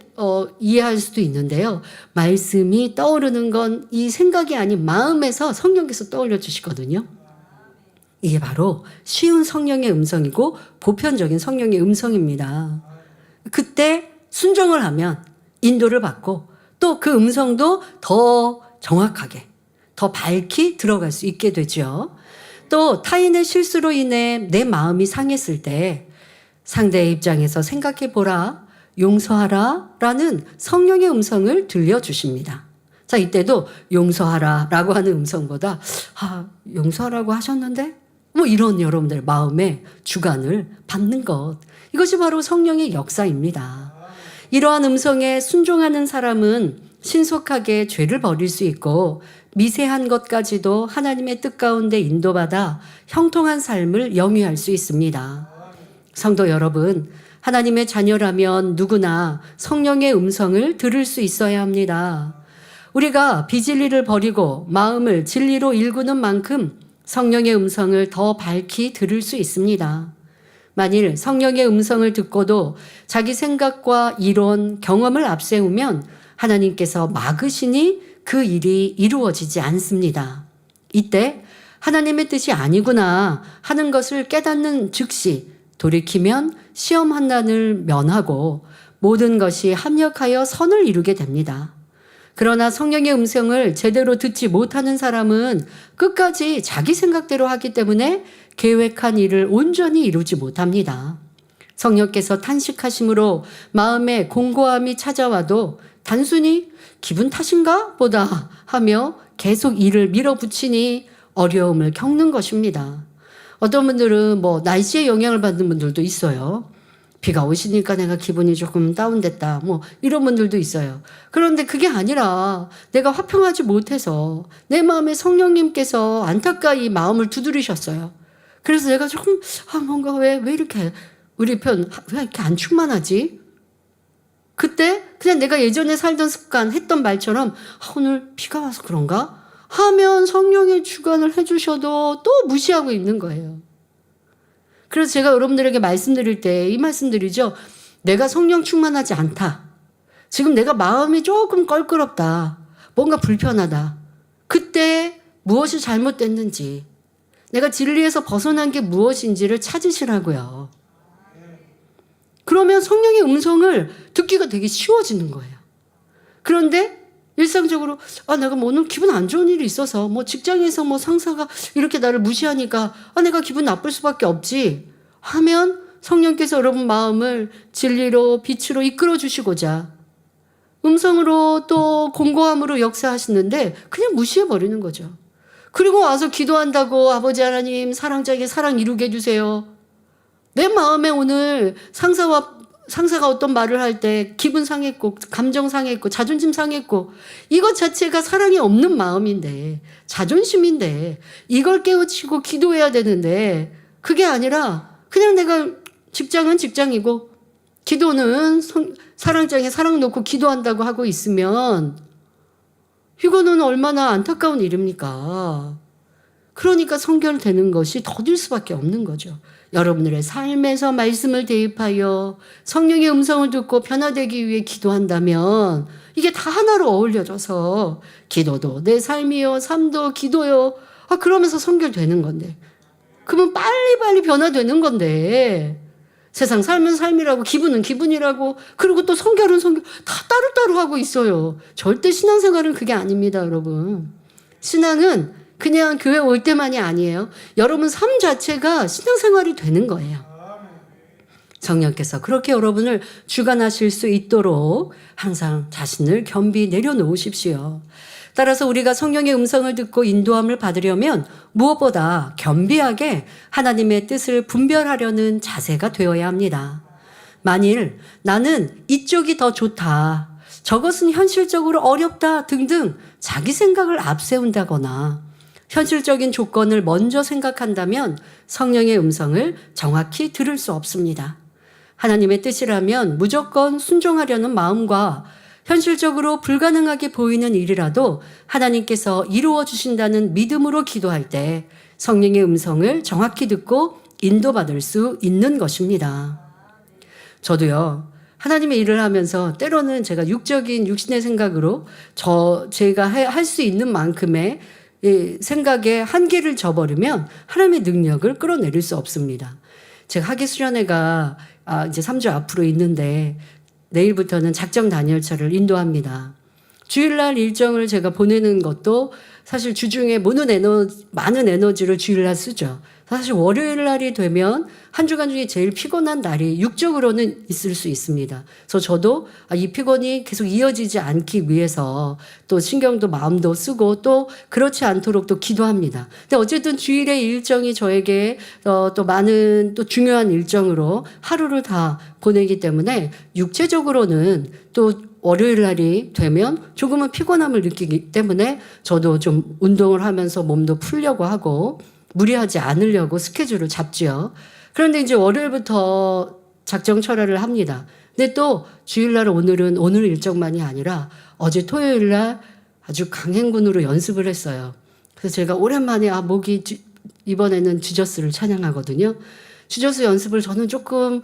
이해할 수도 있는데요. 말씀이 떠오르는 건 이 생각이 아닌 마음에서 성령께서 떠올려 주시거든요. 이게 바로 쉬운 성령의 음성이고 보편적인 성령의 음성입니다. 그때 순종을 하면 인도를 받고 또 그 음성도 더 정확하게, 더 밝히 들어갈 수 있게 되죠. 또 타인의 실수로 인해 내 마음이 상했을 때 상대의 입장에서 생각해 보라, 용서하라 라는 성령의 음성을 들려주십니다. 자, 이때도 용서하라 라고 하는 음성보다 용서하라고 하셨는데? 뭐 이런 여러분들 마음의 주관을 받는 것. 이것이 바로 성령의 역사입니다. 이러한 음성에 순종하는 사람은 신속하게 죄를 버릴 수 있고 미세한 것까지도 하나님의 뜻 가운데 인도받아 형통한 삶을 영위할 수 있습니다. 성도 여러분, 하나님의 자녀라면 누구나 성령의 음성을 들을 수 있어야 합니다. 우리가 비진리를 버리고 마음을 진리로 일구는 만큼 성령의 음성을 더 밝히 들을 수 있습니다. 만일 성령의 음성을 듣고도 자기 생각과 이론, 경험을 앞세우면 하나님께서 막으시니 그 일이 이루어지지 않습니다. 이때 하나님의 뜻이 아니구나 하는 것을 깨닫는 즉시 돌이키면 시험 환난을 면하고 모든 것이 합력하여 선을 이루게 됩니다. 그러나 성령의 음성을 제대로 듣지 못하는 사람은 끝까지 자기 생각대로 하기 때문에 계획한 일을 온전히 이루지 못합니다. 성령께서 탄식하심으로 마음에 공고함이 찾아와도 단순히 기분 탓인가 보다 하며 계속 일을 밀어붙이니 어려움을 겪는 것입니다. 어떤 분들은 날씨에 영향을 받는 분들도 있어요. 비가 오시니까 내가 기분이 조금 다운됐다. 이런 분들도 있어요. 그런데 그게 아니라 내가 화평하지 못해서 내 마음에 성령님께서 안타까이 마음을 두드리셨어요. 그래서 내가 조금 뭔가 왜 이렇게 우리 편 왜 이렇게 안 충만하지? 그때 그냥 내가 예전에 살던 습관, 했던 말처럼 오늘 비가 와서 그런가? 하면 성령의 주관을 해주셔도 또 무시하고 있는 거예요. 그래서 제가 여러분들에게 말씀드릴 때 이 말씀드리죠. 내가 성령 충만하지 않다. 지금 내가 마음이 조금 껄끄럽다. 뭔가 불편하다. 그때 무엇이 잘못됐는지, 내가 진리에서 벗어난 게 무엇인지를 찾으시라고요. 그러면 성령의 음성을 듣기가 되게 쉬워지는 거예요. 그런데 일상적으로 내가 뭐 오늘 기분 안 좋은 일이 있어서 뭐 직장에서 뭐 상사가 이렇게 나를 무시하니까 내가 기분 나쁠 수밖에 없지 하면 성령께서 여러분 마음을 진리로 빛으로 이끌어 주시고자 음성으로 또 공고함으로 역사하시는데 그냥 무시해 버리는 거죠. 그리고 와서 기도한다고 아버지 하나님 사랑자에게 사랑 이루게 해주세요. 내 마음에 오늘 상사가 어떤 말을 할 때 기분 상했고 감정 상했고 자존심 상했고 이것 자체가 사랑이 없는 마음인데 자존심인데 이걸 깨우치고 기도해야 되는데 그게 아니라 그냥 내가 직장은 직장이고 기도는 사랑장에 사랑 놓고 기도한다고 하고 있으면 이거는 얼마나 안타까운 일입니까? 그러니까 성결되는 것이 더딜 수밖에 없는 거죠. 여러분들의 삶에서 말씀을 대입하여 성령의 음성을 듣고 변화되기 위해 기도한다면 이게 다 하나로 어울려져서 기도도 내 삶이요, 삶도 기도요. 그러면서 성결되는 건데. 그러면 빨리빨리 변화되는 건데. 세상 삶은 삶이라고 기분은 기분이라고 그리고 또 성결은 성결 다 따로따로 하고 있어요. 절대 신앙생활은 그게 아닙니다, 여러분. 신앙은 그냥 교회 올 때만이 아니에요. 여러분 삶 자체가 신앙생활이 되는 거예요. 성령께서 그렇게 여러분을 주관하실 수 있도록 항상 자신을 겸비 내려놓으십시오. 따라서 우리가 성령의 음성을 듣고 인도함을 받으려면 무엇보다 겸비하게 하나님의 뜻을 분별하려는 자세가 되어야 합니다. 만일 나는 이쪽이 더 좋다, 저것은 현실적으로 어렵다 등등 자기 생각을 앞세운다거나 현실적인 조건을 먼저 생각한다면 성령의 음성을 정확히 들을 수 없습니다. 하나님의 뜻이라면 무조건 순종하려는 마음과 현실적으로 불가능하게 보이는 일이라도 하나님께서 이루어 주신다는 믿음으로 기도할 때 성령의 음성을 정확히 듣고 인도받을 수 있는 것입니다. 저도요, 하나님의 일을 하면서 때로는 제가 육신의 생각으로 제가 할 수 있는 만큼의 생각에 한계를 저버리면 하나님의 능력을 끌어내릴 수 없습니다. 제가 학예 수련회가 이제 3주 앞으로 있는데 내일부터는 작정 단열차를 인도합니다. 주일날 일정을 제가 보내는 것도 사실 주중에 많은 에너지를 주일날 쓰죠. 사실 월요일날이 되면 한 주간 중에 제일 피곤한 날이 육적으로는 있을 수 있습니다. 그래서 저도 이 피곤이 계속 이어지지 않기 위해서 또 신경도 마음도 쓰고 또 그렇지 않도록 또 기도합니다. 근데 어쨌든 주일의 일정이 저에게 또 많은 또 중요한 일정으로 하루를 다 보내기 때문에 육체적으로는 또 월요일 날이 되면 조금은 피곤함을 느끼기 때문에 저도 좀 운동을 하면서 몸도 풀려고 하고 무리하지 않으려고 스케줄을 잡지요. 그런데 이제 월요일부터 작정 철회를 합니다. 근데 또 주일날 오늘 일정만이 아니라 어제 토요일날 아주 강행군으로 연습을 했어요. 그래서 제가 오랜만에 목이 이번에는 주저스를 찬양하거든요. 주저스 연습을 저는 조금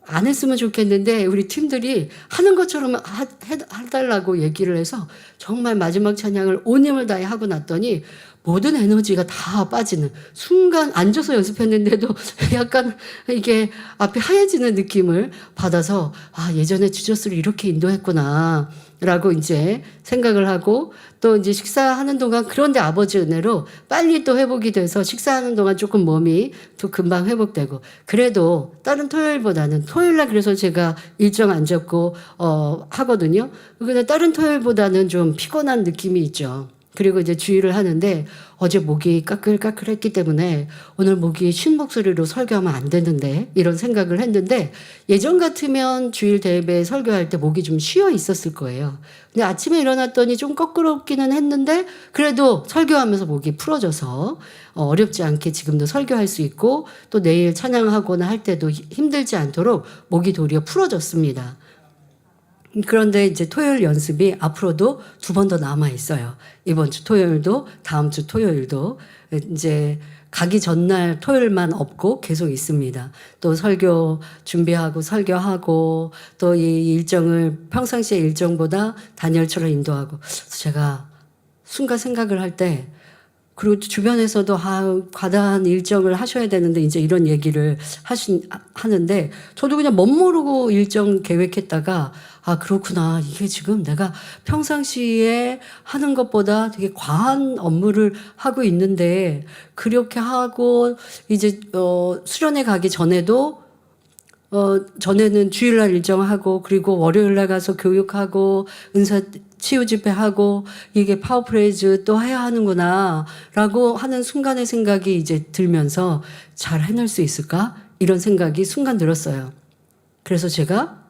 안 했으면 좋겠는데 우리 팀들이 하는 것처럼 해달라고 얘기를 해서 정말 마지막 찬양을 온 힘을 다해 하고 났더니 모든 에너지가 다 빠지는 순간 앉아서 연습했는데도 약간 이게 앞에 하얘지는 느낌을 받아서 예전에 주저스를 이렇게 인도했구나 라고 이제 생각을 하고 또 이제 식사하는 동안 그런데 아버지 은혜로 빨리 또 회복이 돼서 식사하는 동안 조금 몸이 또 금방 회복되고 그래도 다른 토요일날 그래서 제가 일정 안 잡고 하거든요. 근데 다른 토요일보다는 좀 피곤한 느낌이 있죠. 그리고 이제 주의를 하는데 어제 목이 까끌까끌했기 때문에 오늘 목이 쉰 목소리로 설교하면 안 되는데 이런 생각을 했는데 예전 같으면 주일 대회에 설교할 때 목이 좀 쉬어 있었을 거예요. 근데 아침에 일어났더니 좀 거꾸럽기는 했는데 그래도 설교하면서 목이 풀어져서 어렵지 않게 지금도 설교할 수 있고 또 내일 찬양하거나 할 때도 힘들지 않도록 목이 도리어 풀어졌습니다. 그런데 이제 토요일 연습이 앞으로도 2번 더 남아 있어요. 이번 주 토요일도 다음 주 토요일도 이제 가기 전날 토요일만 없고 계속 있습니다. 또 설교 준비하고 설교하고 또 이 일정을 평상시의 일정보다 단열처럼 인도하고 제가 순간 생각을 할 때 그리고 주변에서도 과다한 일정을 하셔야 되는데 이제 이런 얘기를 하는데 저도 그냥 멋모르고 일정 계획했다가 그렇구나. 이게 지금 내가 평상시에 하는 것보다 되게 과한 업무를 하고 있는데 그렇게 하고 이제 수련회 가기 전에도 전에는 주일날 일정하고 그리고 월요일날 가서 교육하고 은사 치유 집회하고 이게 파워프레이즈 또 해야 하는구나 라고 하는 순간의 생각이 이제 들면서 잘 해낼 수 있을까? 이런 생각이 순간 들었어요. 그래서 제가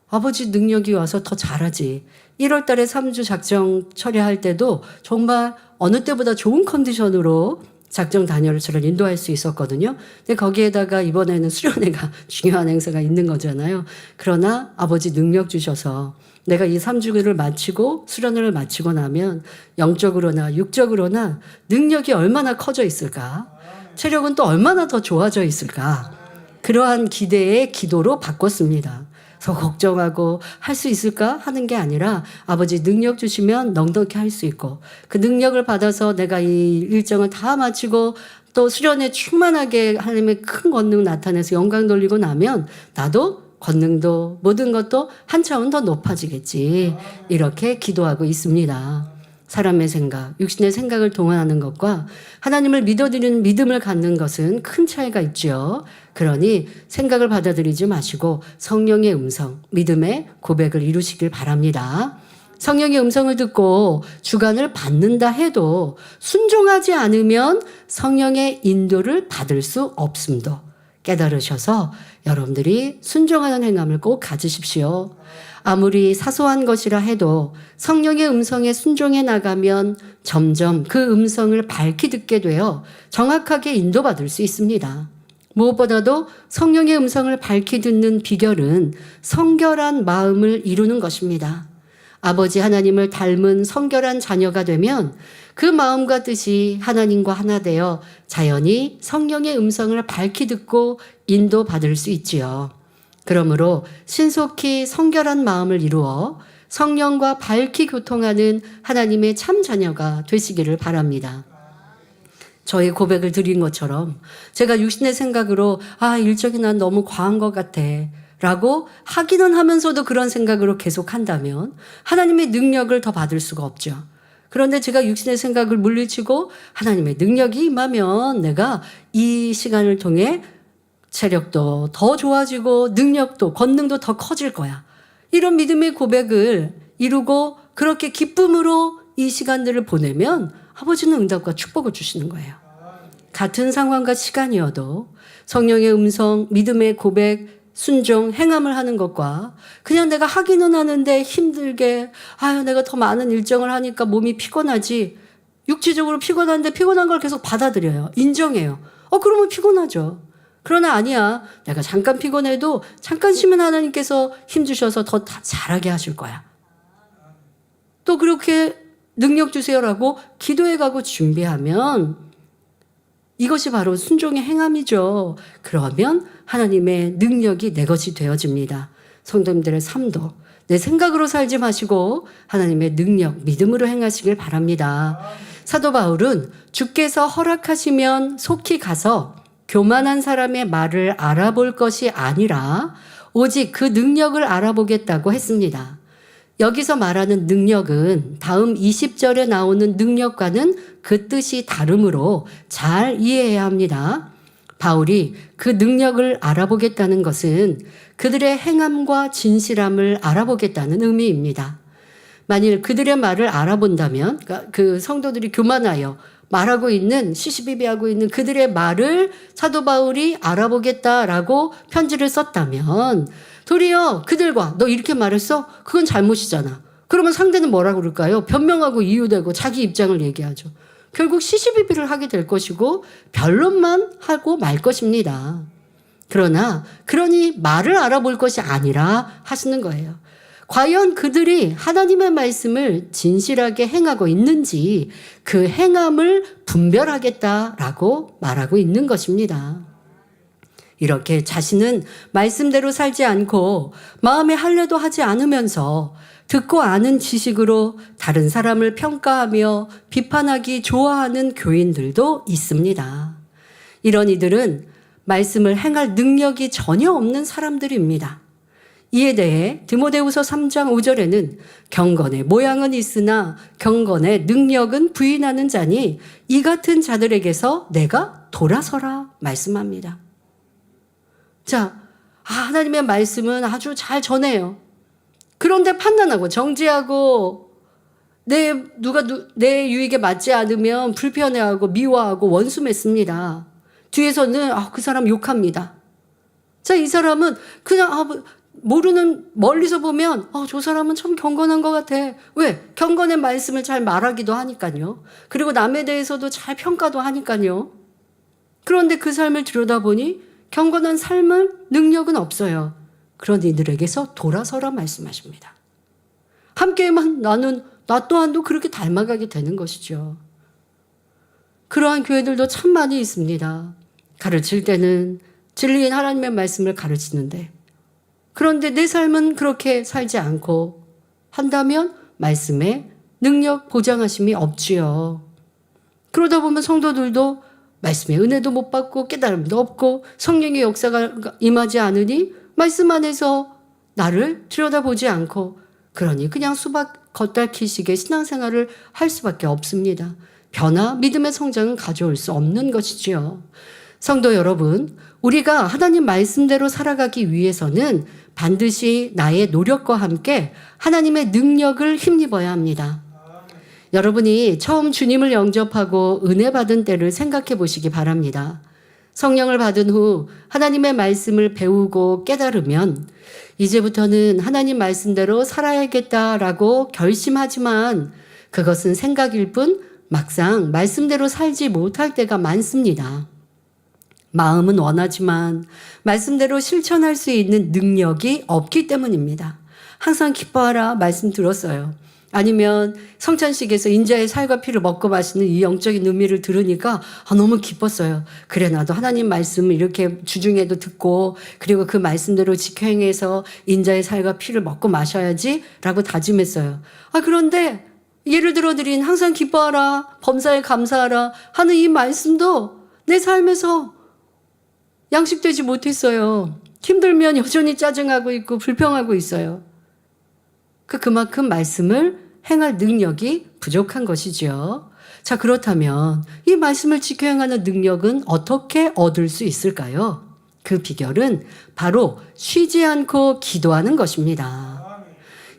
아버지 능력이 와서 더 잘하지. 1월 달에 3주 작정 처리할 때도 정말 어느 때보다 좋은 컨디션으로 작정 단열처럼 인도할 수 있었거든요. 근데 거기에다가 이번에는 수련회가 중요한 행사가 있는 거잖아요. 그러나 아버지 능력 주셔서 내가 이 3주를 마치고 수련회를 마치고 나면 영적으로나 육적으로나 능력이 얼마나 커져 있을까? 체력은 또 얼마나 더 좋아져 있을까? 그러한 기대의 기도로 바꿨습니다. 그래서 걱정하고 할 수 있을까 하는 게 아니라 아버지 능력 주시면 넉넉히 할 수 있고 그 능력을 받아서 내가 이 일정을 다 마치고 또 수련에 충만하게 하나님의 큰 권능 나타내서 영광 돌리고 나면 나도 권능도 모든 것도 한 차원 더 높아지겠지. 이렇게 기도하고 있습니다. 사람의 생각, 육신의 생각을 동원하는 것과 하나님을 믿어드리는 믿음을 갖는 것은 큰 차이가 있죠. 그러니 생각을 받아들이지 마시고 성령의 음성, 믿음의 고백을 이루시길 바랍니다. 성령의 음성을 듣고 주관을 받는다 해도 순종하지 않으면 성령의 인도를 받을 수 없음도 깨달으셔서 여러분들이 순종하는 행함을 꼭 가지십시오. 아무리 사소한 것이라 해도 성령의 음성에 순종해 나가면 점점 그 음성을 밝히 듣게 되어 정확하게 인도받을 수 있습니다. 무엇보다도 성령의 음성을 밝히 듣는 비결은 성결한 마음을 이루는 것입니다. 아버지 하나님을 닮은 성결한 자녀가 되면 그 마음과 뜻이 하나님과 하나 되어 자연히 성령의 음성을 밝히 듣고 인도받을 수 있지요. 그러므로 신속히 성결한 마음을 이루어 성령과 밝히 교통하는 하나님의 참 자녀가 되시기를 바랍니다. 저의 고백을 드린 것처럼 제가 육신의 생각으로 일정이 난 너무 과한 것 같아 라고 하기는 하면서도 그런 생각으로 계속 한다면 하나님의 능력을 더 받을 수가 없죠. 그런데 제가 육신의 생각을 물리치고 하나님의 능력이 임하면 내가 이 시간을 통해 체력도 더 좋아지고 능력도 권능도 더 커질 거야. 이런 믿음의 고백을 이루고 그렇게 기쁨으로 이 시간들을 보내면 아버지는 응답과 축복을 주시는 거예요. 같은 상황과 시간이어도 성령의 음성, 믿음의 고백, 순종, 행함을 하는 것과 그냥 내가 하기는 하는데 힘들게 내가 더 많은 일정을 하니까 몸이 피곤하지. 육체적으로 피곤한데 피곤한 걸 계속 받아들여요. 인정해요. 그러면 피곤하죠. 그러나 아니야. 내가 잠깐 피곤해도 잠깐 쉬면 하나님께서 힘주셔서 더 잘하게 하실 거야. 또 그렇게 능력 주세요라고 기도해가고 준비하면 이것이 바로 순종의 행함이죠. 그러면 하나님의 능력이 내 것이 되어집니다. 성도님들의 삶도 내 생각으로 살지 마시고 하나님의 능력, 믿음으로 행하시길 바랍니다. 사도 바울은 주께서 허락하시면 속히 가서 교만한 사람의 말을 알아볼 것이 아니라 오직 그 능력을 알아보겠다고 했습니다. 여기서 말하는 능력은 다음 20절에 나오는 능력과는 그 뜻이 다르므로 잘 이해해야 합니다. 바울이 그 능력을 알아보겠다는 것은 그들의 행함과 진실함을 알아보겠다는 의미입니다. 만일 그들의 말을 알아본다면 그 성도들이 교만하여 말하고 있는 시시비비하고 있는 그들의 말을 사도 바울이 알아보겠다라고 편지를 썼다면 도리어 그들과 너 이렇게 말했어? 그건 잘못이잖아. 그러면 상대는 뭐라고 그럴까요? 변명하고 이유되고 자기 입장을 얘기하죠. 결국 시시비비를 하게 될 것이고 변론만 하고 말 것입니다. 그러니 말을 알아볼 것이 아니라 하시는 거예요. 과연 그들이 하나님의 말씀을 진실하게 행하고 있는지 그 행함을 분별하겠다라고 말하고 있는 것입니다. 이렇게 자신은 말씀대로 살지 않고 마음에 할례도 하지 않으면서 듣고 아는 지식으로 다른 사람을 평가하며 비판하기 좋아하는 교인들도 있습니다. 이런 이들은 말씀을 행할 능력이 전혀 없는 사람들입니다. 이에 대해 디모데후서 3장 5절에는 경건의 모양은 있으나 경건의 능력은 부인하는 자니 이 같은 자들에게서 내가 돌아서라 말씀합니다. 자, 하나님의 말씀은 아주 잘 전해요. 그런데 판단하고 정죄하고 내 유익에 맞지 않으면 불편해하고 미워하고 원수 맺습니다. 뒤에서는 그 사람 욕합니다. 자, 이 사람은 그냥 모르는 멀리서 보면 저 사람은 참 경건한 것 같아. 왜? 경건의 말씀을 잘 말하기도 하니까요. 그리고 남에 대해서도 잘 평가도 하니까요. 그런데 그 삶을 들여다보니 경건한 삶을 능력은 없어요. 그런 이들에게서 돌아서라 말씀하십니다. 함께만 나 또한도 그렇게 닮아가게 되는 것이죠. 그러한 교회들도 참 많이 있습니다. 가르칠 때는 진리인 하나님의 말씀을 가르치는데 그런데 내 삶은 그렇게 살지 않고 한다면 말씀에 능력 보장하심이 없지요. 그러다 보면 성도들도 말씀의 은혜도 못 받고 깨달음도 없고 성령의 역사가 임하지 않으니 말씀 안에서 나를 들여다보지 않고 그러니 그냥 수박 겉핥기식의 신앙생활을 할 수밖에 없습니다. 변화, 믿음의 성장은 가져올 수 없는 것이지요. 성도 여러분, 우리가 하나님 말씀대로 살아가기 위해서는 반드시 나의 노력과 함께 하나님의 능력을 힘입어야 합니다. 여러분이 처음 주님을 영접하고 은혜 받은 때를 생각해 보시기 바랍니다. 성령을 받은 후 하나님의 말씀을 배우고 깨달으면 이제부터는 하나님 말씀대로 살아야겠다라고 결심하지만 그것은 생각일 뿐 막상 말씀대로 살지 못할 때가 많습니다. 마음은 원하지만 말씀대로 실천할 수 있는 능력이 없기 때문입니다. 항상 기뻐하라 말씀 들었어요. 아니면 성찬식에서 인자의 살과 피를 먹고 마시는 이 영적인 의미를 들으니까 너무 기뻤어요. 그래 나도 하나님 말씀을 이렇게 주중에도 듣고 그리고 그 말씀대로 지켜 행해서 인자의 살과 피를 먹고 마셔야지 라고 다짐했어요. 그런데 예를 들어 드린 항상 기뻐하라 범사에 감사하라 하는 이 말씀도 내 삶에서 양식되지 못했어요. 힘들면 여전히 짜증하고 있고 불평하고 있어요. 그만큼 말씀을 행할 능력이 부족한 것이죠. 자, 그렇다면 이 말씀을 지켜 행하는 능력은 어떻게 얻을 수 있을까요? 그 비결은 바로 쉬지 않고 기도하는 것입니다.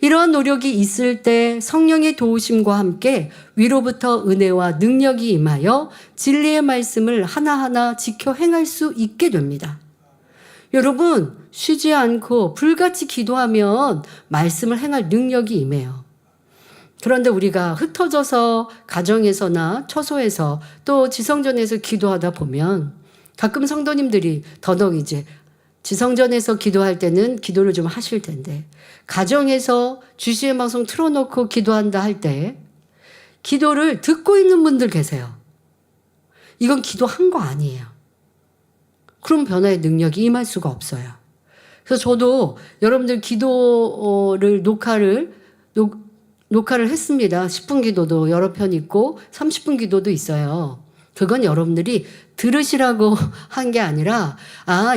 이러한 노력이 있을 때 성령의 도우심과 함께 위로부터 은혜와 능력이 임하여 진리의 말씀을 하나하나 지켜 행할 수 있게 됩니다. 여러분, 쉬지 않고 불같이 기도하면 말씀을 행할 능력이 임해요. 그런데 우리가 흩어져서 가정에서나 처소에서 또 지성전에서 기도하다 보면 가끔 성도님들이 더더욱 이제 지성전에서 기도할 때는 기도를 좀 하실 텐데 가정에서 주시의 방송 틀어놓고 기도한다 할 때 기도를 듣고 있는 분들 계세요. 이건 기도한 거 아니에요. 그럼 변화의 능력이 임할 수가 없어요. 그래서 저도 여러분들 기도를 녹화를 했습니다. 10분 기도도 여러 편 있고 30분 기도도 있어요. 그건 여러분들이 들으시라고 한 게 아니라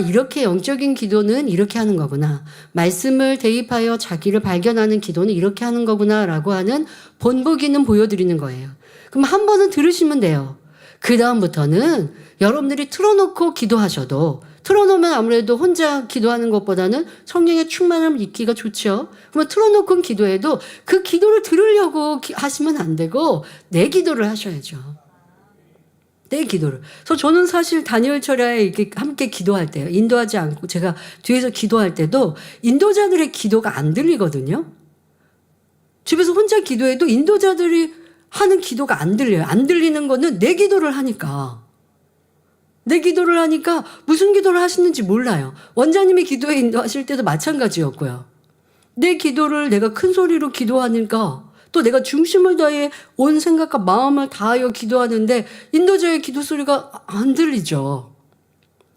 이렇게 영적인 기도는 이렇게 하는 거구나. 말씀을 대입하여 자기를 발견하는 기도는 이렇게 하는 거구나 라고 하는 본보기는 보여드리는 거예요. 그럼 한 번은 들으시면 돼요. 그 다음부터는 여러분들이 틀어놓고 기도하셔도 틀어놓으면 아무래도 혼자 기도하는 것보다는 성령의 충만함을 잊기가 좋죠. 그러면 틀어놓고 기도해도 그 기도를 들으려고 하시면 안 되고 내 기도를 하셔야죠. 내 기도를. 그래서 저는 사실 다니엘 철야에 이렇게 함께 기도할 때요. 인도하지 않고 제가 뒤에서 기도할 때도 인도자들의 기도가 안 들리거든요. 집에서 혼자 기도해도 인도자들이 하는 기도가 안 들려요. 안 들리는 거는 내 기도를 하니까. 내 기도를 하니까 무슨 기도를 하시는지 몰라요. 원장님이 기도에 인도하실 때도 마찬가지였고요. 내 기도를 내가 큰 소리로 기도하니까 또 내가 중심을 다해 온 생각과 마음을 다하여 기도하는데 인도자의 기도 소리가 안 들리죠.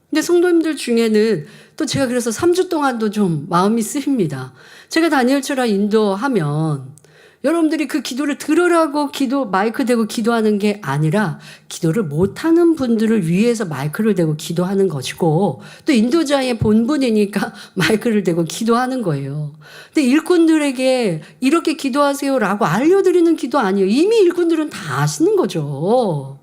근데 성도님들 중에는 또 제가 그래서 3주 동안도 좀 마음이 쓰입니다. 제가 다니엘처럼 인도하면 여러분들이 그 기도를 들으라고 마이크 대고 기도하는 게 아니라 기도를 못하는 분들을 위해서 마이크를 대고 기도하는 것이고 또 인도자의 본분이니까 마이크를 대고 기도하는 거예요. 근데 일꾼들에게 이렇게 기도하세요라고 알려드리는 기도 아니에요. 이미 일꾼들은 다 아시는 거죠.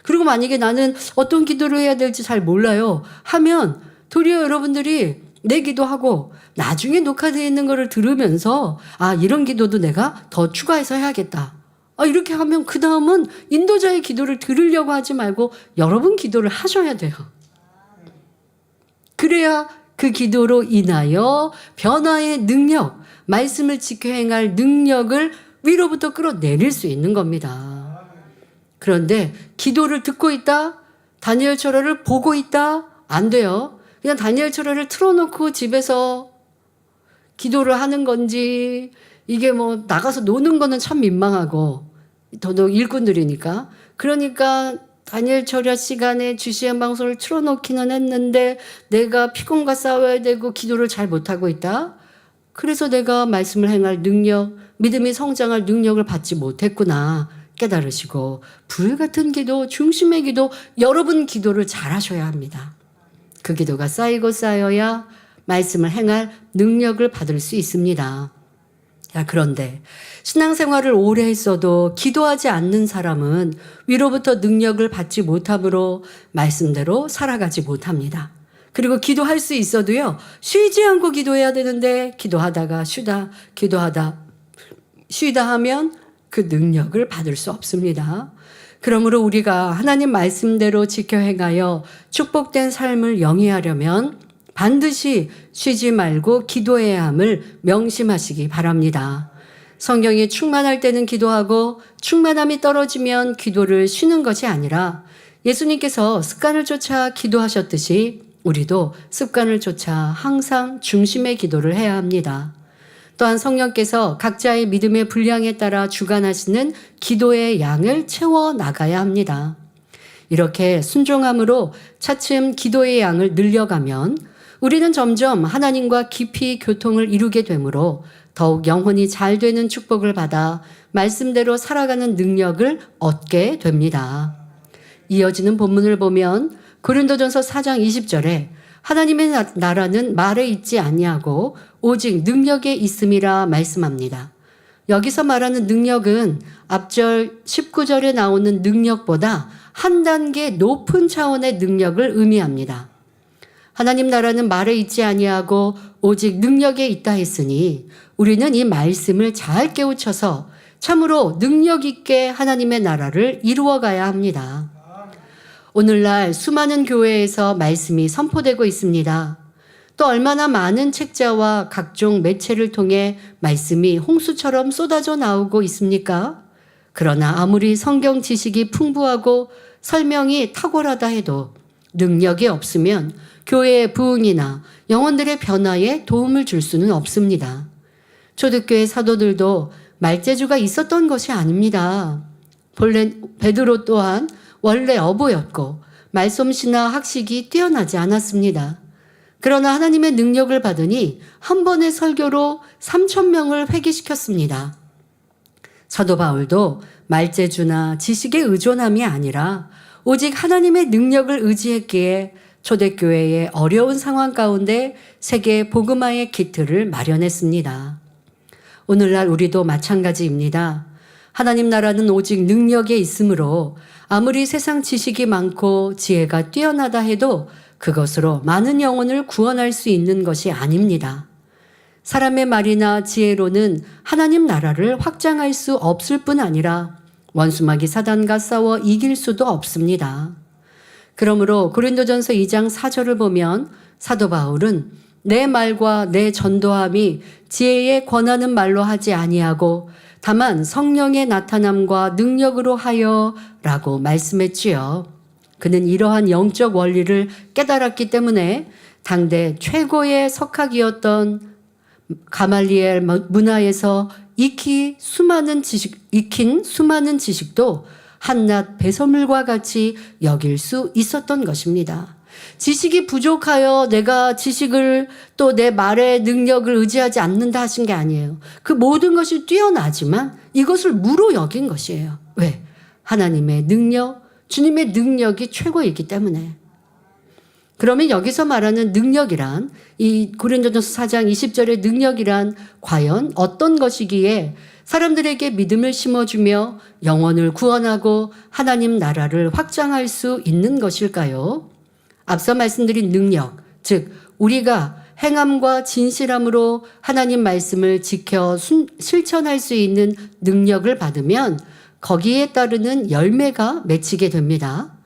그리고 만약에 나는 어떤 기도를 해야 될지 잘 몰라요 하면 도리어 여러분들이 내 기도하고 나중에 녹화되어 있는 거를 들으면서 이런 기도도 내가 더 추가해서 해야겠다. 이렇게 하면 그 다음은 인도자의 기도를 들으려고 하지 말고 여러분 기도를 하셔야 돼요. 그래야 그 기도로 인하여 변화의 능력, 말씀을 지켜 행할 능력을 위로부터 끌어내릴 수 있는 겁니다. 그런데 기도를 듣고 있다? 다니엘 철화를 보고 있다? 안 돼요. 그냥 다니엘 철화를 틀어놓고 집에서 기도를 하는 건지 이게 뭐 나가서 노는 거는 참 민망하고 더더욱 일꾼들이니까 그러니까 다니엘 철야 시간에 GCN 방송을 틀어놓기는 했는데 내가 피곤과 싸워야 되고 기도를 잘 못하고 있다. 그래서 내가 말씀을 행할 능력, 믿음이 성장할 능력을 받지 못했구나 깨달으시고 불같은 기도, 중심의 기도, 여러분 기도를 잘 하셔야 합니다. 그 기도가 쌓이고 쌓여야 말씀을 행할 능력을 받을 수 있습니다. 그런데 신앙생활을 오래 했어도 기도하지 않는 사람은 위로부터 능력을 받지 못하므로 말씀대로 살아가지 못합니다. 그리고 기도할 수 있어도요, 쉬지 않고 기도해야 되는데 기도하다가 쉬다, 기도하다, 쉬다 하면 그 능력을 받을 수 없습니다. 그러므로 우리가 하나님 말씀대로 지켜 행하여 축복된 삶을 영위하려면 반드시 쉬지 말고 기도해야 함을 명심하시기 바랍니다. 성경이 충만할 때는 기도하고 충만함이 떨어지면 기도를 쉬는 것이 아니라 예수님께서 습관을 쫓아 기도하셨듯이 우리도 습관을 쫓아 항상 중심의 기도를 해야 합니다. 또한 성령께서 각자의 믿음의 분량에 따라 주관하시는 기도의 양을 채워 나가야 합니다. 이렇게 순종함으로 차츰 기도의 양을 늘려가면 우리는 점점 하나님과 깊이 교통을 이루게 되므로 더욱 영혼이 잘 되는 축복을 받아 말씀대로 살아가는 능력을 얻게 됩니다. 이어지는 본문을 보면 고린도전서 4장 20절에 하나님의 나라는 말에 있지 아니하고 오직 능력에 있음이라 말씀합니다. 여기서 말하는 능력은 앞절 19절에 나오는 능력보다 한 단계 높은 차원의 능력을 의미합니다. 하나님 나라는 말에 있지 아니하고 오직 능력에 있다 했으니 우리는 이 말씀을 잘 깨우쳐서 참으로 능력 있게 하나님의 나라를 이루어가야 합니다. 오늘날 수많은 교회에서 말씀이 선포되고 있습니다. 또 얼마나 많은 책자와 각종 매체를 통해 말씀이 홍수처럼 쏟아져 나오고 있습니까? 그러나 아무리 성경 지식이 풍부하고 설명이 탁월하다 해도 능력이 없으면 교회의 부흥이나 영혼들의 변화에 도움을 줄 수는 없습니다. 초대교회 사도들도 말재주가 있었던 것이 아닙니다. 본래 베드로 또한 원래 어부였고 말솜씨나 학식이 뛰어나지 않았습니다. 그러나 하나님의 능력을 받으니 한 번의 설교로 3,000명을 회개시켰습니다. 사도 바울도 말재주나 지식에 의존함이 아니라 오직 하나님의 능력을 의지했기에 초대교회의 어려운 상황 가운데 세계 복음화의 기틀을 마련했습니다. 오늘날 우리도 마찬가지입니다. 하나님 나라는 오직 능력에 있으므로 아무리 세상 지식이 많고 지혜가 뛰어나다 해도 그것으로 많은 영혼을 구원할 수 있는 것이 아닙니다. 사람의 말이나 지혜로는 하나님 나라를 확장할 수 없을 뿐 아니라 원수마귀 사단과 싸워 이길 수도 없습니다. 그러므로 고린도전서 2장 4절을 보면 사도 바울은 내 말과 내 전도함이 지혜에 권하는 말로 하지 아니하고 다만 성령의 나타남과 능력으로 하여 라고 말씀했지요. 그는 이러한 영적 원리를 깨달았기 때문에 당대 최고의 석학이었던 가말리엘 문화에서 익힌 수많은 지식도 한낱 배설물과 같이 여길 수 있었던 것입니다. 지식이 부족하여 내가 지식을 또 내 말의 능력을 의지하지 않는다 하신 게 아니에요. 그 모든 것이 뛰어나지만 이것을 무로 여긴 것이에요. 왜? 하나님의 능력, 주님의 능력이 최고이기 때문에. 그러면 여기서 말하는 능력이란, 이 고린도전서 4장 20절의 능력이란 과연 어떤 것이기에 사람들에게 믿음을 심어주며 영혼을 구원하고 하나님 나라를 확장할 수 있는 것일까요? 앞서 말씀드린 능력, 즉 우리가 행함과 진실함으로 하나님 말씀을 지켜 실천할 수 있는 능력을 받으면 거기에 따르는 열매가 맺히게 됩니다.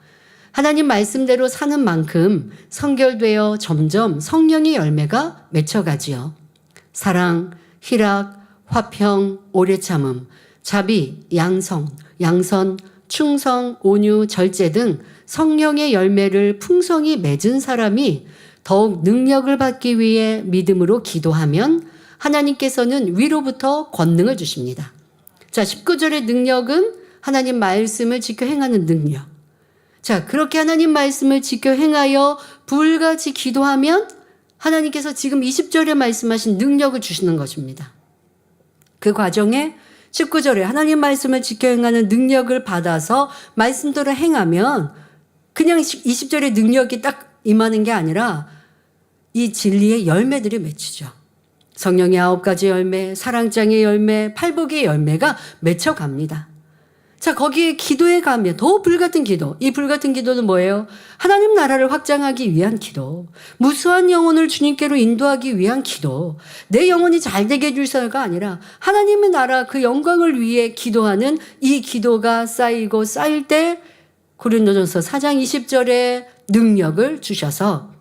하나님 말씀대로 사는 만큼 성결되어 점점 성령의 열매가 맺혀가지요. 사랑, 희락, 화평, 오래 참음, 자비, 양선, 충성, 온유, 절제 등 성령의 열매를 풍성히 맺은 사람이 더욱 능력을 받기 위해 믿음으로 기도하면 하나님께서는 위로부터 권능을 주십니다. 자, 19절의 능력은 하나님 말씀을 지켜 행하는 능력. 자, 그렇게 하나님 말씀을 지켜 행하여 불같이 기도하면 하나님께서 지금 20절에 말씀하신 능력을 주시는 것입니다. 그 과정에 19절에 하나님 말씀을 지켜 행하는 능력을 받아서 말씀대로 행하면 그냥 20절의 능력이 딱 임하는 게 아니라 이 진리의 열매들이 맺히죠. 성령의 9가지 열매, 사랑장의 열매, 팔복의 열매가 맺혀갑니다. 자, 거기에 기도에 가면 더 불같은 기도. 이 불같은 기도는 뭐예요? 하나님 나라를 확장하기 위한 기도. 무수한 영혼을 주님께로 인도하기 위한 기도. 내 영혼이 잘 되게 해주셔서가 아니라 하나님의 나라 그 영광을 위해 기도하는 이 기도가 쌓이고 쌓일 때 고린도전서 4장 20절에 능력을 주셔서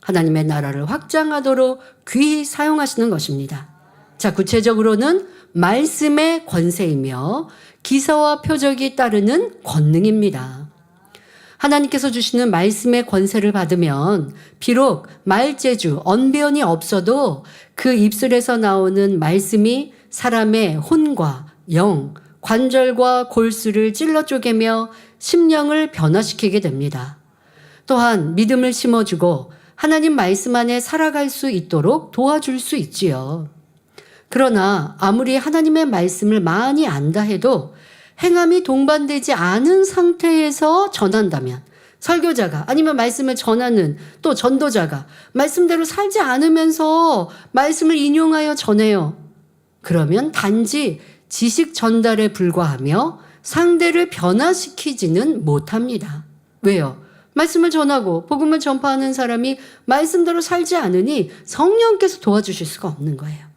하나님의 나라를 확장하도록 귀히 사용하시는 것입니다. 자, 구체적으로는 말씀의 권세이며 기사와 표적이 따르는 권능입니다. 하나님께서 주시는 말씀의 권세를 받으면 비록 말재주, 언변이 없어도 그 입술에서 나오는 말씀이 사람의 혼과 영, 관절과 골수를 찔러 쪼개며 심령을 변화시키게 됩니다. 또한 믿음을 심어주고 하나님 말씀 안에 살아갈 수 있도록 도와줄 수 있지요. 그러나 아무리 하나님의 말씀을 많이 안다 해도 행함이 동반되지 않은 상태에서 전한다면, 설교자가 아니면 말씀을 전하는 또 전도자가 말씀대로 살지 않으면서 말씀을 인용하여 전해요. 그러면 단지 지식 전달에 불과하며 상대를 변화시키지는 못합니다. 왜요? 말씀을 전하고 복음을 전파하는 사람이 말씀대로 살지 않으니 성령께서 도와주실 수가 없는 거예요.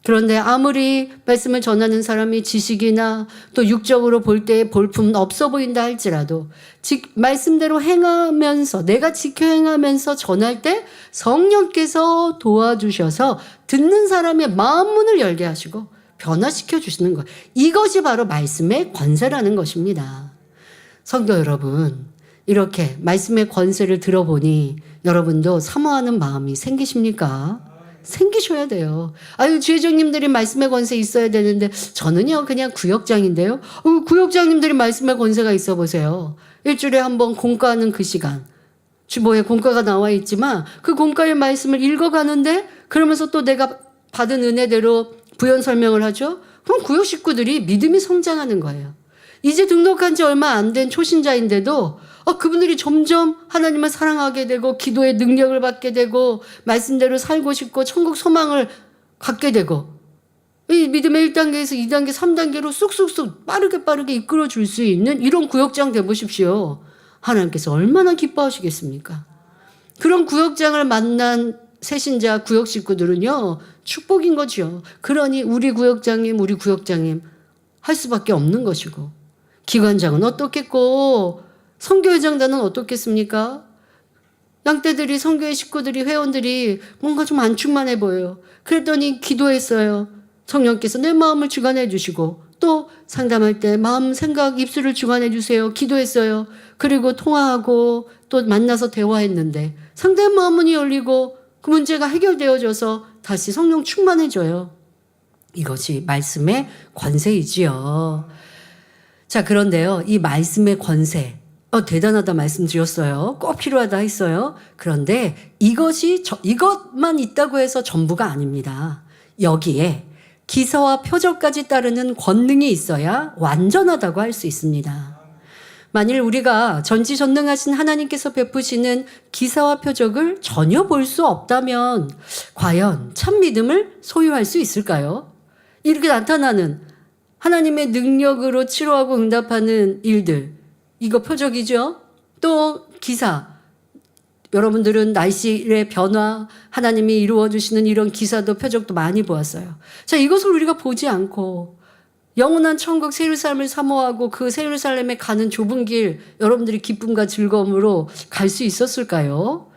그런데 아무리 말씀을 전하는 사람이 지식이나 또 육적으로 볼 때의 볼품은 없어 보인다 할지라도 말씀대로 행하면서 내가 지켜 행하면서 전할 때 성령께서 도와주셔서 듣는 사람의 마음 문을 열게 하시고 변화시켜 주시는 거예요. 이것이 바로 말씀의 권세라는 것입니다. 성도 여러분, 이렇게 말씀의 권세를 들어보니 여러분도 사모하는 마음이 생기십니까? 생기셔야 돼요. 아유, 주회장님들이 말씀의 권세 있어야 되는데 저는요 그냥 구역장인데요. 구역장님들이 말씀의 권세가 있어 보세요. 일주일에 한 번 공과하는 그 시간, 주보에 공과가 나와 있지만 그 공과의 말씀을 읽어가는데 그러면서 또 내가 받은 은혜대로 부연 설명을 하죠. 그럼 구역 식구들이 믿음이 성장하는 거예요. 이제 등록한 지 얼마 안 된 초신자인데도 그분들이 점점 하나님을 사랑하게 되고 기도의 능력을 받게 되고 말씀대로 살고 싶고 천국 소망을 갖게 되고 이 믿음의 1단계에서 2단계, 3단계로 쑥쑥쑥 빠르게 이끌어 줄 수 있는 이런 구역장 되보십시오. 하나님께서 얼마나 기뻐하시겠습니까? 그런 구역장을 만난 새신자 구역 식구들은요 축복인 거죠. 그러니 우리 구역장님 할 수밖에 없는 것이고 기관장은 어떻겠고 선교회장단은 어떻겠습니까? 양떼들이 선교회 식구들이 회원들이 뭔가 좀 안 충만해 보여요. 그랬더니 기도했어요. 성령께서 내 마음을 주관해 주시고 또 상담할 때 마음, 생각, 입술을 주관해 주세요. 기도했어요. 그리고 통화하고 또 만나서 대화했는데 상대의 마음문이 열리고 그 문제가 해결되어져서 다시 성령 충만해져요. 이것이 말씀의 권세이지요. 자, 그런데요, 이 말씀의 권세, 대단하다 말씀드렸어요. 꼭 필요하다 했어요. 그런데 이것만 있다고 해서 전부가 아닙니다. 여기에 기사와 표적까지 따르는 권능이 있어야 완전하다고 할 수 있습니다. 만일 우리가 전지전능하신 하나님께서 베푸시는 기사와 표적을 전혀 볼 수 없다면 과연 참 믿음을 소유할 수 있을까요? 이렇게 나타나는 하나님의 능력으로 치료하고 응답하는 일들, 이거 표적이죠? 또 기사, 여러분들은 날씨의 변화, 하나님이 이루어주시는 이런 기사도 표적도 많이 보았어요. 자, 이것을 우리가 보지 않고 영원한 천국 새 예루살렘을 사모하고 그 새 예루살렘에 가는 좁은 길, 여러분들이 기쁨과 즐거움으로 갈 수 있었을까요?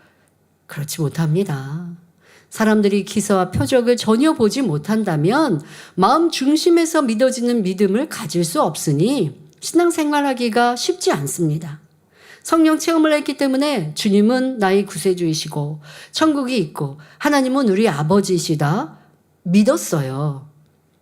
그렇지 못합니다. 사람들이 기사와 표적을 전혀 보지 못한다면 마음 중심에서 믿어지는 믿음을 가질 수 없으니 신앙생활하기가 쉽지 않습니다. 성령 체험을 했기 때문에 주님은 나의 구세주이시고 천국이 있고 하나님은 우리 아버지이시다 믿었어요.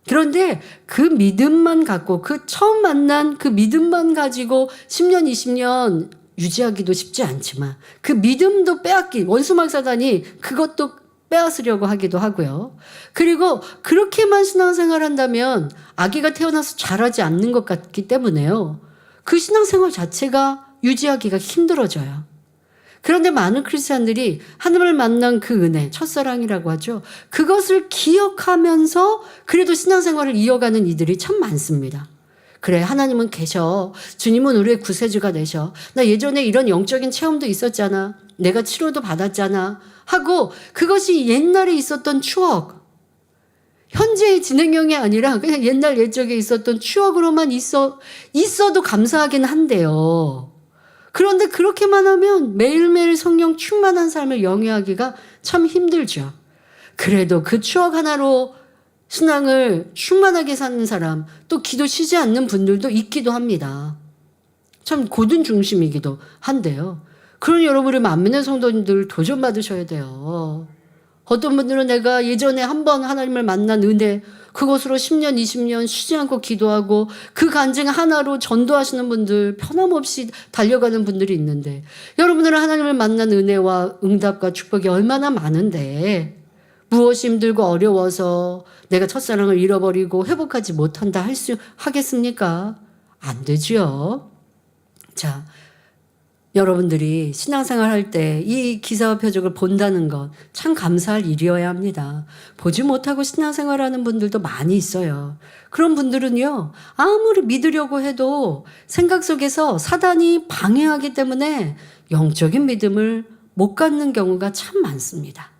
그런데 그 믿음만 갖고, 그 처음 만난 그 믿음만 가지고 10년, 20년 유지하기도 쉽지 않지만 그 믿음도 원수막 사단이 그것도 빼앗으려고 하기도 하고요. 그리고 그렇게만 신앙생활 한다면 아기가 태어나서 자라지 않는 것 같기 때문에요. 그 신앙생활 자체가 유지하기가 힘들어져요. 그런데 많은 크리스찬들이 하나님을 만난 그 은혜, 첫사랑이라고 하죠. 그것을 기억하면서 그래도 신앙생활을 이어가는 이들이 참 많습니다. 그래, 하나님은 계셔. 주님은 우리의 구세주가 되셔. 나 예전에 이런 영적인 체험도 있었잖아. 내가 치료도 받았잖아. 하고 그것이 옛날에 있었던 추억, 현재의 진행형이 아니라 그냥 옛날 옛적에 있었던 추억으로만 있어도 감사하긴 한데요. 그런데 그렇게만 하면 매일매일 성령 충만한 삶을 영위하기가 참 힘들죠. 그래도 그 추억 하나로 신앙을 충만하게 사는 사람, 또 기도 쉬지 않는 분들도 있기도 합니다. 참 고든 중심이기도 한데요. 그런 여러분의 만민의 성도님들 도전 받으셔야 돼요. 어떤 분들은 내가 예전에 한번 하나님을 만난 은혜, 그것으로 10년, 20년 쉬지 않고 기도하고 그 간증 하나로 전도하시는 분들, 편함없이 달려가는 분들이 있는데, 여러분들은 하나님을 만난 은혜와 응답과 축복이 얼마나 많은데 무엇이 힘들고 어려워서 내가 첫사랑을 잃어버리고 회복하지 못한다 하겠습니까? 안 되지요. 자, 여러분들이 신앙생활 할 때 이 기사와 표적을 본다는 것 참 감사할 일이어야 합니다. 보지 못하고 신앙생활하는 분들도 많이 있어요. 그런 분들은요, 아무리 믿으려고 해도 생각 속에서 사단이 방해하기 때문에 영적인 믿음을 못 갖는 경우가 참 많습니다.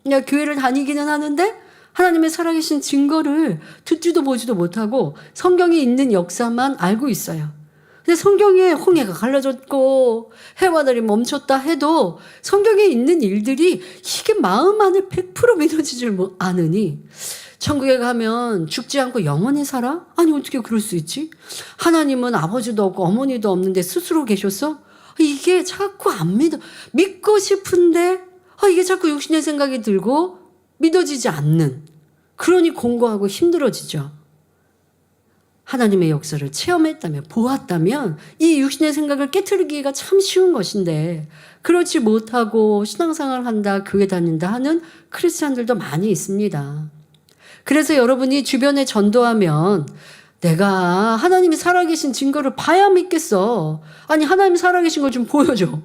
그냥 교회를 다니기는 하는데 하나님의 살아계신 증거를 듣지도 보지도 못하고 성경에 있는 역사만 알고 있어요. 근데 성경에 홍해가 갈라졌고 해와 달이 멈췄다 해도 성경에 있는 일들이 이게 마음 안에 100% 믿어지질 않으니, 천국에 가면 죽지 않고 영원히 살아? 아니 어떻게 그럴 수 있지? 하나님은 아버지도 없고 어머니도 없는데 스스로 계셨어? 이게 자꾸 안 믿고 싶은데 이게 자꾸 육신의 생각이 들고 믿어지지 않는, 그러니 공고하고 힘들어지죠. 하나님의 역사를 체험했다면, 보았다면 이 육신의 생각을 깨트리기가 참 쉬운 것인데 그렇지 못하고 신앙생활을 한다, 교회 다닌다 하는 크리스찬들도 많이 있습니다. 그래서 여러분이 주변에 전도하면 내가 하나님이 살아계신 증거를 봐야 믿겠어. 아니 하나님이 살아계신 걸 좀 보여줘.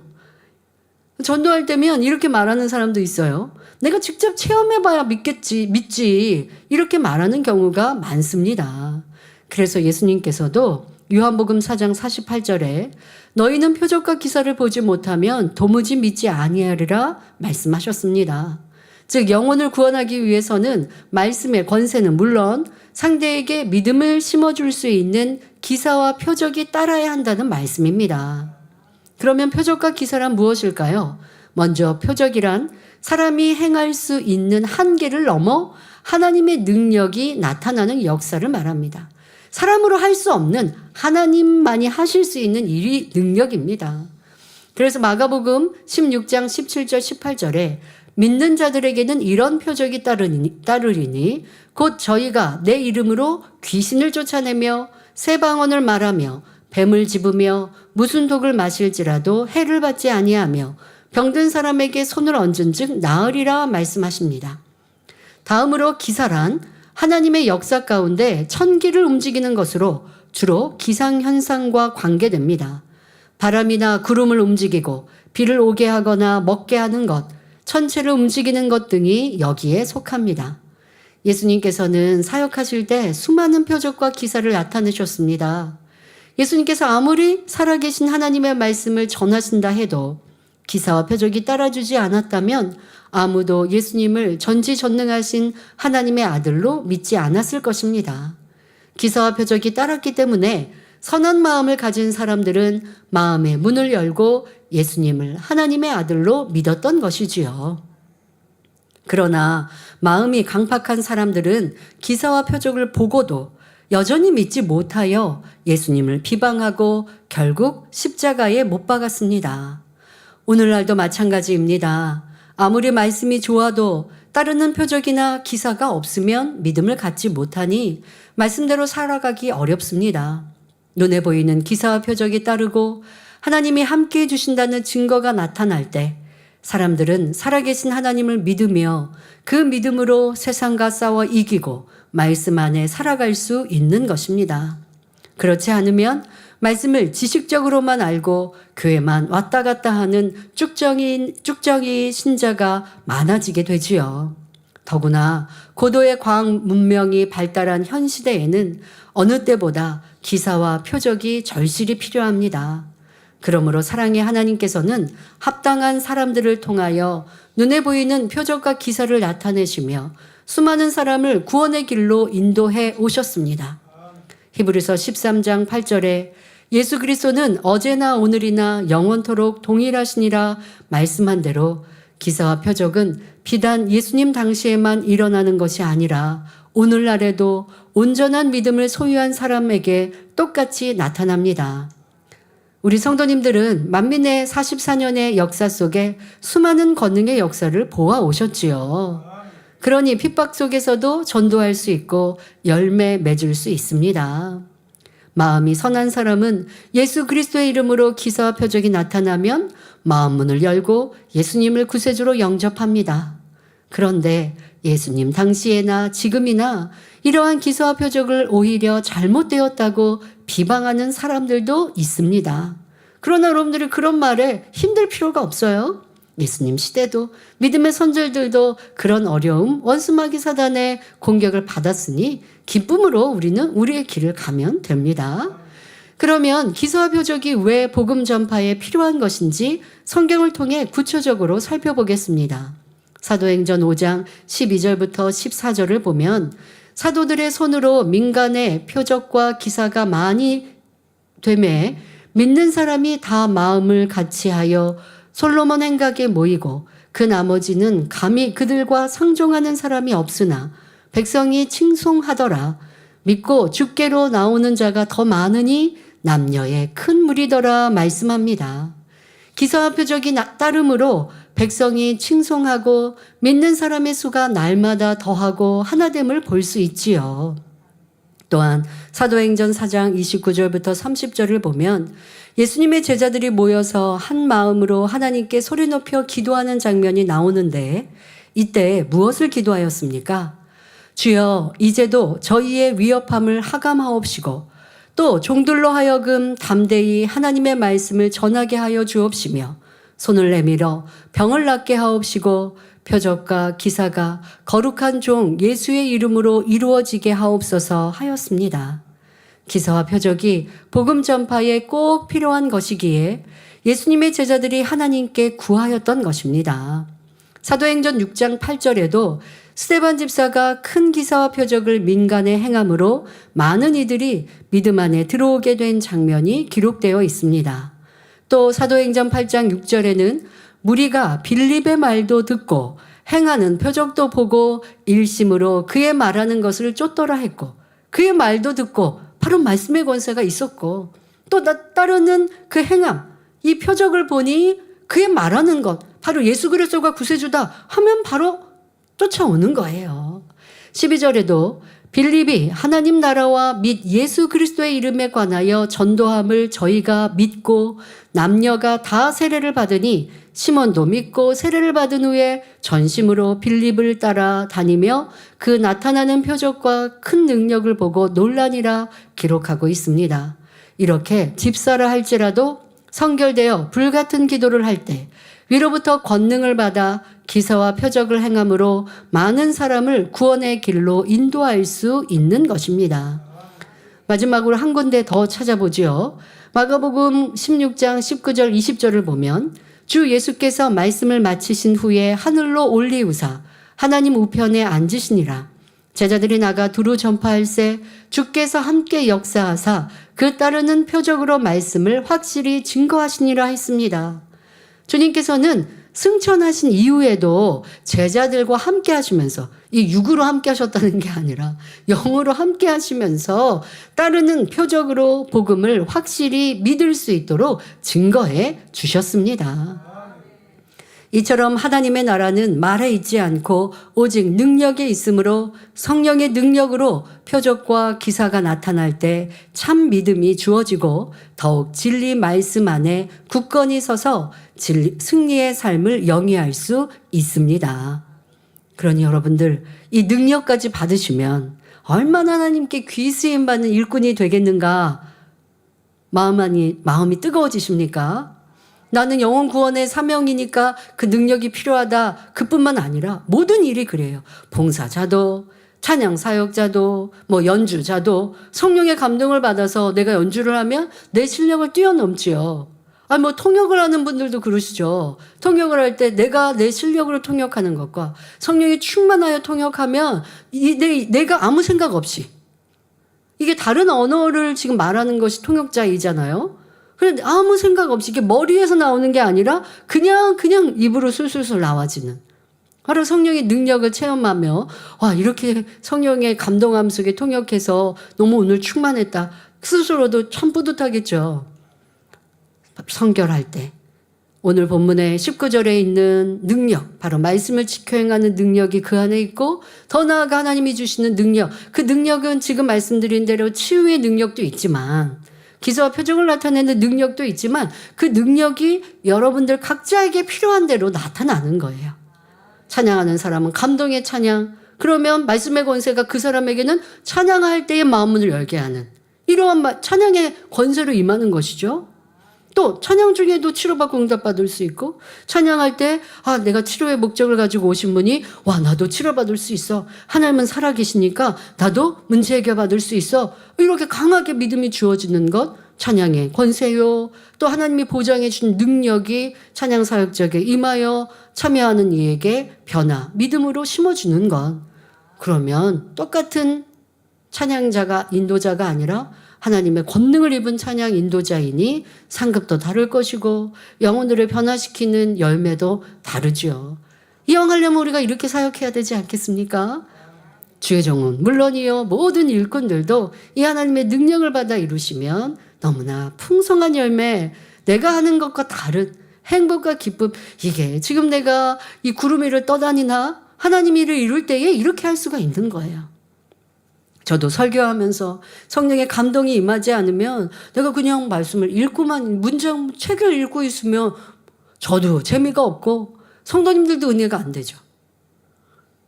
전도할 때면 이렇게 말하는 사람도 있어요. 내가 직접 체험해봐야 믿지. 이렇게 말하는 경우가 많습니다. 그래서 예수님께서도 요한복음 4장 48절에 너희는 표적과 기사를 보지 못하면 도무지 믿지 아니하리라 말씀하셨습니다. 즉 영혼을 구원하기 위해서는 말씀의 권세는 물론 상대에게 믿음을 심어줄 수 있는 기사와 표적이 따라야 한다는 말씀입니다. 그러면 표적과 기사란 무엇일까요? 먼저 표적이란 사람이 행할 수 있는 한계를 넘어 하나님의 능력이 나타나는 역사를 말합니다. 사람으로 할 수 없는 하나님만이 하실 수 있는 일이 능력입니다. 그래서 마가복음 16장 17절 18절에 믿는 자들에게는 이런 표적이 따르리니 곧 저희가 내 이름으로 귀신을 쫓아내며 새 방언을 말하며 뱀을 집으며 무슨 독을 마실지라도 해를 받지 아니하며 병든 사람에게 손을 얹은즉 나으리라 말씀하십니다. 다음으로 기사란 하나님의 역사 가운데 천기를 움직이는 것으로 주로 기상현상과 관계됩니다. 바람이나 구름을 움직이고 비를 오게 하거나 먹게 하는 것, 천체를 움직이는 것 등이 여기에 속합니다. 예수님께서는 사역하실 때 수많은 표적과 기사를 나타내셨습니다. 예수님께서 아무리 살아계신 하나님의 말씀을 전하신다 해도 기사와 표적이 따라주지 않았다면 아무도 예수님을 전지전능하신 하나님의 아들로 믿지 않았을 것입니다. 기사와 표적이 따랐기 때문에 선한 마음을 가진 사람들은 마음의 문을 열고 예수님을 하나님의 아들로 믿었던 것이지요. 그러나 마음이 강팍한 사람들은 기사와 표적을 보고도 여전히 믿지 못하여 예수님을 비방하고 결국 십자가에 못 박았습니다. 오늘날도 마찬가지입니다. 아무리 말씀이 좋아도 따르는 표적이나 기사가 없으면 믿음을 갖지 못하니 말씀대로 살아가기 어렵습니다. 눈에 보이는 기사와 표적이 따르고 하나님이 함께해 주신다는 증거가 나타날 때 사람들은 살아계신 하나님을 믿으며 그 믿음으로 세상과 싸워 이기고 말씀 안에 살아갈 수 있는 것입니다. 그렇지 않으면 말씀을 지식적으로만 알고 교회만 왔다 갔다 하는 쭉정이 신자가 많아지게 되지요. 더구나 고도의 과학 문명이 발달한 현 시대에는 어느 때보다 기사와 표적이 절실히 필요합니다. 그러므로 사랑의 하나님께서는 합당한 사람들을 통하여 눈에 보이는 표적과 기사를 나타내시며 수많은 사람을 구원의 길로 인도해 오셨습니다. 히브리서 13장 8절에 예수 그리스도는 어제나 오늘이나 영원토록 동일하시니라 말씀한 대로 기사와 표적은 비단 예수님 당시에만 일어나는 것이 아니라 오늘날에도 온전한 믿음을 소유한 사람에게 똑같이 나타납니다. 우리 성도님들은 만민의 44년의 역사 속에 수많은 권능의 역사를 보아오셨지요. 그러니 핍박 속에서도 전도할 수 있고 열매 맺을 수 있습니다. 마음이 선한 사람은 예수 그리스도의 이름으로 기사와 표적이 나타나면 마음 문을 열고 예수님을 구세주로 영접합니다. 그런데 예수님 당시에나 지금이나 이러한 기사와 표적을 오히려 잘못되었다고 비방하는 사람들도 있습니다. 그러나 여러분들이 그런 말에 힘들 필요가 없어요. 예수님 시대도 믿음의 선절들도 그런 어려움, 원수마귀 사단의 공격을 받았으니 기쁨으로 우리는 우리의 길을 가면 됩니다. 그러면 기사와 표적이 왜 복음 전파에 필요한 것인지 성경을 통해 구체적으로 살펴보겠습니다. 사도행전 5장 12절부터 14절을 보면 사도들의 손으로 민간의 표적과 기사가 많이 되매 믿는 사람이 다 마음을 같이하여 솔로몬 행각에 모이고 그 나머지는 감히 그들과 상종하는 사람이 없으나 백성이 칭송하더라. 믿고 주께로 나오는 자가 더 많으니 남녀의 큰 무리더라 말씀합니다. 기사와 표적이 따름으로 백성이 칭송하고 믿는 사람의 수가 날마다 더하고 하나됨을 볼 수 있지요. 또한 사도행전 4장 29절부터 30절을 보면 예수님의 제자들이 모여서 한 마음으로 하나님께 소리 높여 기도하는 장면이 나오는데 이때 무엇을 기도하였습니까? 주여 이제도 저희의 위협함을 하감하옵시고 또 종들로 하여금 담대히 하나님의 말씀을 전하게 하여 주옵시며 손을 내밀어 병을 낫게 하옵시고 표적과 기사가 거룩한 종 예수의 이름으로 이루어지게 하옵소서 하였습니다. 기사와 표적이 복음 전파에 꼭 필요한 것이기에 예수님의 제자들이 하나님께 구하였던 것입니다. 사도행전 6장 8절에도 스데반 집사가 큰 기사와 표적을 민간에 행함으로 많은 이들이 믿음 안에 들어오게 된 장면이 기록되어 있습니다. 또 사도행전 8장 6절에는 무리가 빌립의 말도 듣고 행하는 표적도 보고 일심으로 그의 말하는 것을 쫓더라 했고 그의 말도 듣고 바로 말씀의 권세가 있었고 또 따르는 그 행함 이 표적을 보니 그의 말하는 것 바로 예수 그리스도가 구세주다 하면 바로 쫓아오는 거예요. 12절에도 빌립이 하나님 나라와 및 예수 그리스도의 이름에 관하여 전도함을 저희가 믿고 남녀가 다 세례를 받으니 시몬도 믿고 세례를 받은 후에 전심으로 빌립을 따라 다니며 그 나타나는 표적과 큰 능력을 보고 놀라니라 기록하고 있습니다. 이렇게 집사라 할지라도 성결되어 불같은 기도를 할 때 위로부터 권능을 받아 기사와 표적을 행함으로 많은 사람을 구원의 길로 인도할 수 있는 것입니다. 마지막으로 한 군데 더 찾아보지요. 마가복음 16장 19절 20절을 보면 주 예수께서 말씀을 마치신 후에 하늘로 올리우사 하나님 우편에 앉으시니라. 제자들이 나가 두루 전파할세 주께서 함께 역사하사 그 따르는 표적으로 말씀을 확실히 증거하시니라 했습니다. 주님께서는 승천하신 이후에도 제자들과 함께 하시면서 이 육으로 함께 하셨다는 게 아니라 영으로 함께 하시면서 따르는 표적으로 복음을 확실히 믿을 수 있도록 증거해 주셨습니다. 이처럼 하나님의 나라는 말에 있지 않고 오직 능력에 있으므로 성령의 능력으로 표적과 기사가 나타날 때 참 믿음이 주어지고 더욱 진리 말씀 안에 굳건히 서서 승리의 삶을 영위할 수 있습니다. 그러니 여러분들 이 능력까지 받으시면 얼마나 하나님께 귀 쓰임 받는 일꾼이 되겠는가 마음이 뜨거워지십니까? 나는 영혼 구원의 사명이니까 그 능력이 필요하다. 그뿐만 아니라 모든 일이 그래요. 봉사자도 찬양 사역자도 연주자도 성령의 감동을 받아서 내가 연주를 하면 내 실력을 뛰어넘지요. 통역을 하는 분들도 그러시죠. 통역을 할 때 내가 내 실력으로 통역하는 것과 성령이 충만하여 통역하면 내가 아무 생각 없이 이게 다른 언어를 지금 말하는 것이 통역자이잖아요. 그런데 아무 생각 없이 이게 머리에서 나오는 게 아니라 그냥 입으로 술술술 나와지는 바로 성령의 능력을 체험하며 이렇게 성령의 감동함 속에 통역해서 너무 오늘 충만했다. 스스로도 참 뿌듯하겠죠. 성결할 때 오늘 본문의 19절에 있는 능력, 바로 말씀을 지켜 행하는 능력이 그 안에 있고 더 나아가 하나님이 주시는 능력, 그 능력은 지금 말씀드린 대로 치유의 능력도 있지만 기사와 표적을 나타내는 능력도 있지만 그 능력이 여러분들 각자에게 필요한 대로 나타나는 거예요. 찬양하는 사람은 감동의 찬양, 그러면 말씀의 권세가 그 사람에게는 찬양할 때의 마음문을 열게 하는 이러한 찬양의 권세로 임하는 것이죠. 또 찬양 중에도 치료받고 응답받을 수 있고 찬양할 때 내가 치료의 목적을 가지고 오신 분이 나도 치료받을 수 있어. 하나님은 살아계시니까 나도 문제 해결받을 수 있어. 이렇게 강하게 믿음이 주어지는 것 찬양의 권세요. 또 하나님이 보장해 준 능력이 찬양 사역적에 임하여 참여하는 이에게 변화, 믿음으로 심어주는 것. 그러면 똑같은 찬양자가 인도자가 아니라 하나님의 권능을 입은 찬양 인도자이니 상급도 다를 것이고 영혼들을 변화시키는 열매도 다르죠. 이왕하려면 우리가 이렇게 사역해야 되지 않겠습니까? 주의 종은 물론이요 모든 일꾼들도 이 하나님의 능력을 받아 이루시면 너무나 풍성한 열매, 내가 하는 것과 다른 행복과 기쁨, 이게 지금 내가 이 구름 위를 떠다니나 하나님 일을 이룰 때에 이렇게 할 수가 있는 거예요. 저도 설교하면서 성령의 감동이 임하지 않으면 내가 그냥 말씀을 읽고만 문장 책을 읽고 있으면 저도 재미가 없고 성도님들도 은혜가 안 되죠.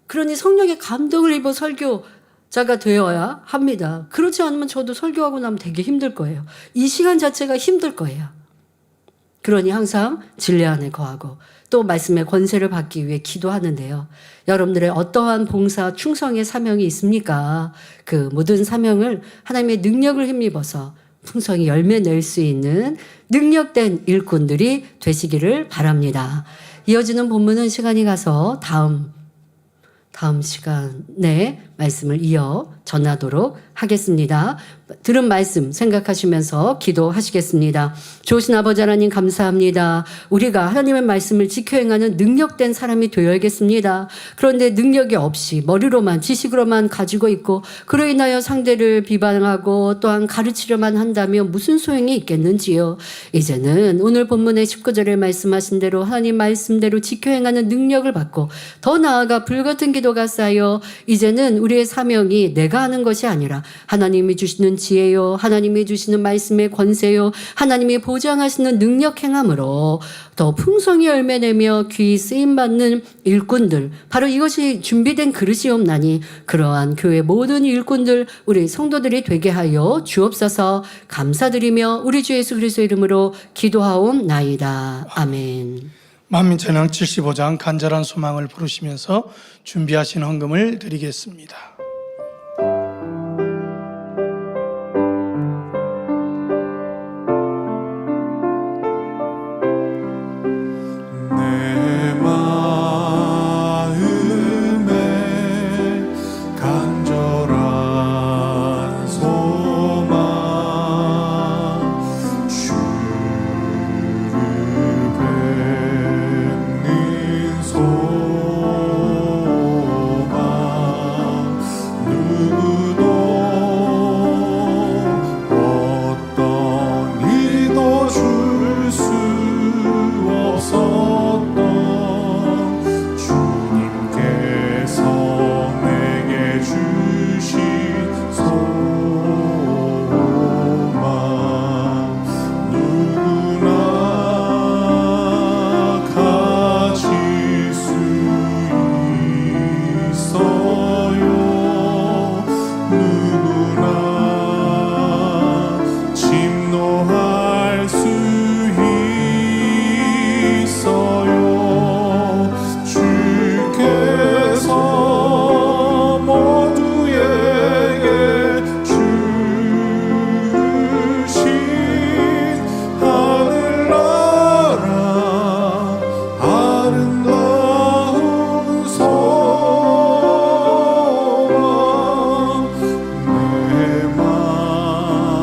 그러니 성령의 감동을 입어 설교자가 되어야 합니다. 그렇지 않으면 저도 설교하고 나면 되게 힘들 거예요. 이 시간 자체가 힘들 거예요. 그러니 항상 진리 안에 거하고 또 말씀의 권세를 받기 위해 기도하는데요. 여러분들의 어떠한 봉사 충성의 사명이 있습니까? 그 모든 사명을 하나님의 능력을 힘입어서 풍성히 열매 낼 수 있는 능력된 일꾼들이 되시기를 바랍니다. 이어지는 본문은 시간이 가서 다음 시간에 말씀을 이어 전하도록 하겠습니다. 들은 말씀 생각하시면서 기도하시겠습니다. 좋으신 아버지 하나님 감사합니다. 우리가 하나님의 말씀을 지켜 행하는 능력된 사람이 되어야겠습니다. 그런데 능력이 없이 머리로만 지식으로만 가지고 있고 그로 인하여 상대를 비방하고 또한 가르치려만 한다면 무슨 소용이 있겠는지요. 이제는 오늘 본문의 19절에 말씀하신 대로 하나님 말씀대로 지켜 행하는 능력을 받고 더 나아가 불같은 기도가 쌓여 이제는 우리의 사명이 내가 하는 것이 아니라 하나님이 주시는 지혜요, 하나님이 주시는 말씀의 권세요, 하나님이 보장하시는 능력 행함으로 더 풍성히 열매내며 귀히 쓰임받는 일꾼들, 바로 이것이 준비된 그릇이옵나니 그러한 교회 모든 일꾼들 우리 성도들이 되게 하여 주옵소서. 감사드리며 우리 주 예수 그리스도의 이름으로 기도하옵나이다. 아멘. 만민찬양 75장 간절한 소망을 부르시면서 준비하신 헌금을 드리겠습니다. 내 마음에 간절한 소망 주를 뵙는 소망 누구도 어떤 일도 줄 수 없었던 주님께서 내게 주신 소망 누구나 가질 수 있어요. 누구나 침노할 수 있어요. 주께서 모두에게 주신 하늘나라 아름다운 소망 내 마음에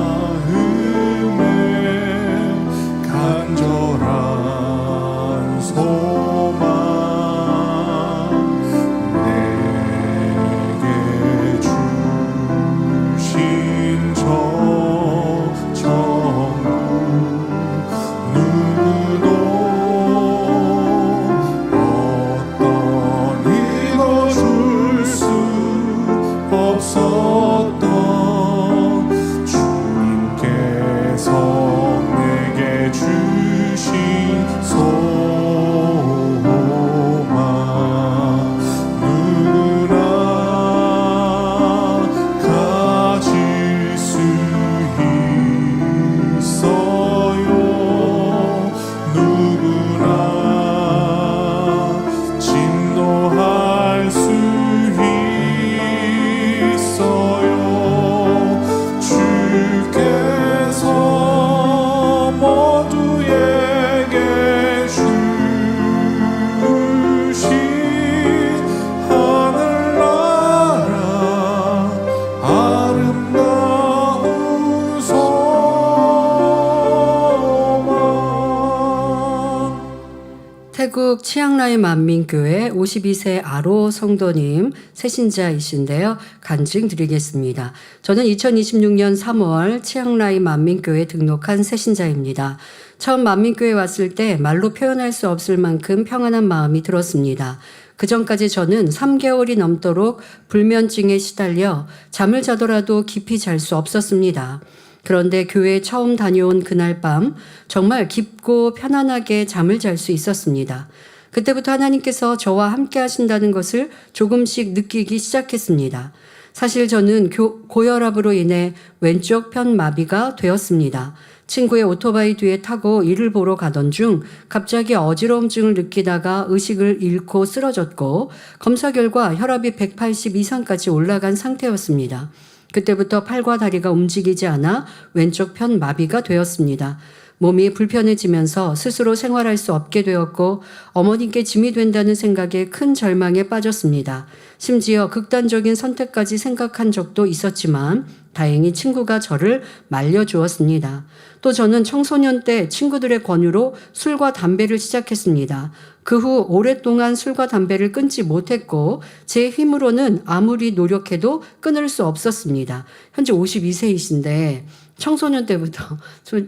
간절한 소망 내게 주신 저 천국 누구도 어떤 일도 줄 수 없었던 주님께서 내게 주신 소망 누구나 가질 수 있어요. 누구나 진노할 수 있어요. 주께서 모두에게 주신 하늘나라 아름다운 소망 태국 치앙라이 만민교회 52세 아로 성도님 새신자이신데요. 간증 드리겠습니다. 저는 2026년 3월 치앙라이 만민교회 등록한 새신자입니다. 처음 만민교회 왔을 때 말로 표현할 수 없을 만큼 평안한 마음이 들었습니다. 그 전까지 저는 3개월이 넘도록 불면증에 시달려 잠을 자더라도 깊이 잘 수 없었습니다. 그런데 교회에 처음 다녀온 그날 밤 정말 깊고 편안하게 잠을 잘 수 있었습니다. 그때부터 하나님께서 저와 함께 하신다는 것을 조금씩 느끼기 시작했습니다. 사실 저는 고혈압으로 인해 왼쪽 편 마비가 되었습니다. 친구의 오토바이 뒤에 타고 일을 보러 가던 중 갑자기 어지러움증을 느끼다가 의식을 잃고 쓰러졌고 검사 결과 혈압이 180 이상까지 올라간 상태였습니다. 그때부터 팔과 다리가 움직이지 않아 왼쪽 편 마비가 되었습니다. 몸이 불편해지면서 스스로 생활할 수 없게 되었고 어머님께 짐이 된다는 생각에 큰 절망에 빠졌습니다. 심지어 극단적인 선택까지 생각한 적도 있었지만 다행히 친구가 저를 말려주었습니다. 또 저는 청소년 때 친구들의 권유로 술과 담배를 시작했습니다. 그 후 오랫동안 술과 담배를 끊지 못했고 제 힘으로는 아무리 노력해도 끊을 수 없었습니다. 현재 52세이신데 청소년 때부터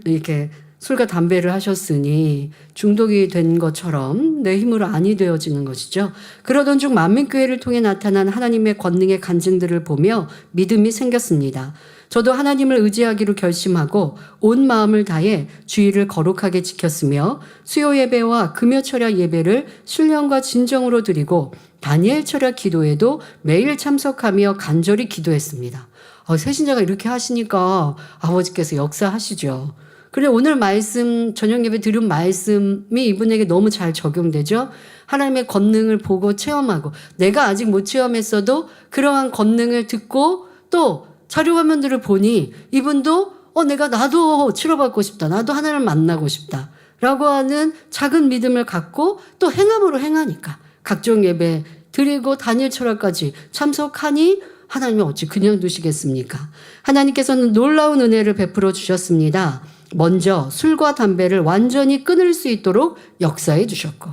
이렇게 술과 담배를 하셨으니 중독이 된 것처럼 내 힘으로 아니 되어지는 것이죠. 그러던 중 만민교회를 통해 나타난 하나님의 권능의 간증들을 보며 믿음이 생겼습니다. 저도 하나님을 의지하기로 결심하고 온 마음을 다해 주의를 거룩하게 지켰으며 수요 예배와 금요 철야 예배를 신령과 진정으로 드리고 다니엘 철야 기도에도 매일 참석하며 간절히 기도했습니다. 새신자가 이렇게 하시니까 아버지께서 역사하시죠. 그래 오늘 말씀 저녁 예배 들은 말씀이 이분에게 너무 잘 적용되죠. 하나님의 권능을 보고 체험하고 내가 아직 못 체험했어도 그러한 권능을 듣고 또 자료 화면들을 보니 이분도 나도 치료받고 싶다. 나도 하나님을 만나고 싶다. 라고 하는 작은 믿음을 갖고 또 행함으로 행하니까 각종 예배 드리고 다니엘 철학까지 참석하니 하나님이 어찌 그냥 두시겠습니까? 하나님께서는 놀라운 은혜를 베풀어 주셨습니다. 먼저 술과 담배를 완전히 끊을 수 있도록 역사해 주셨고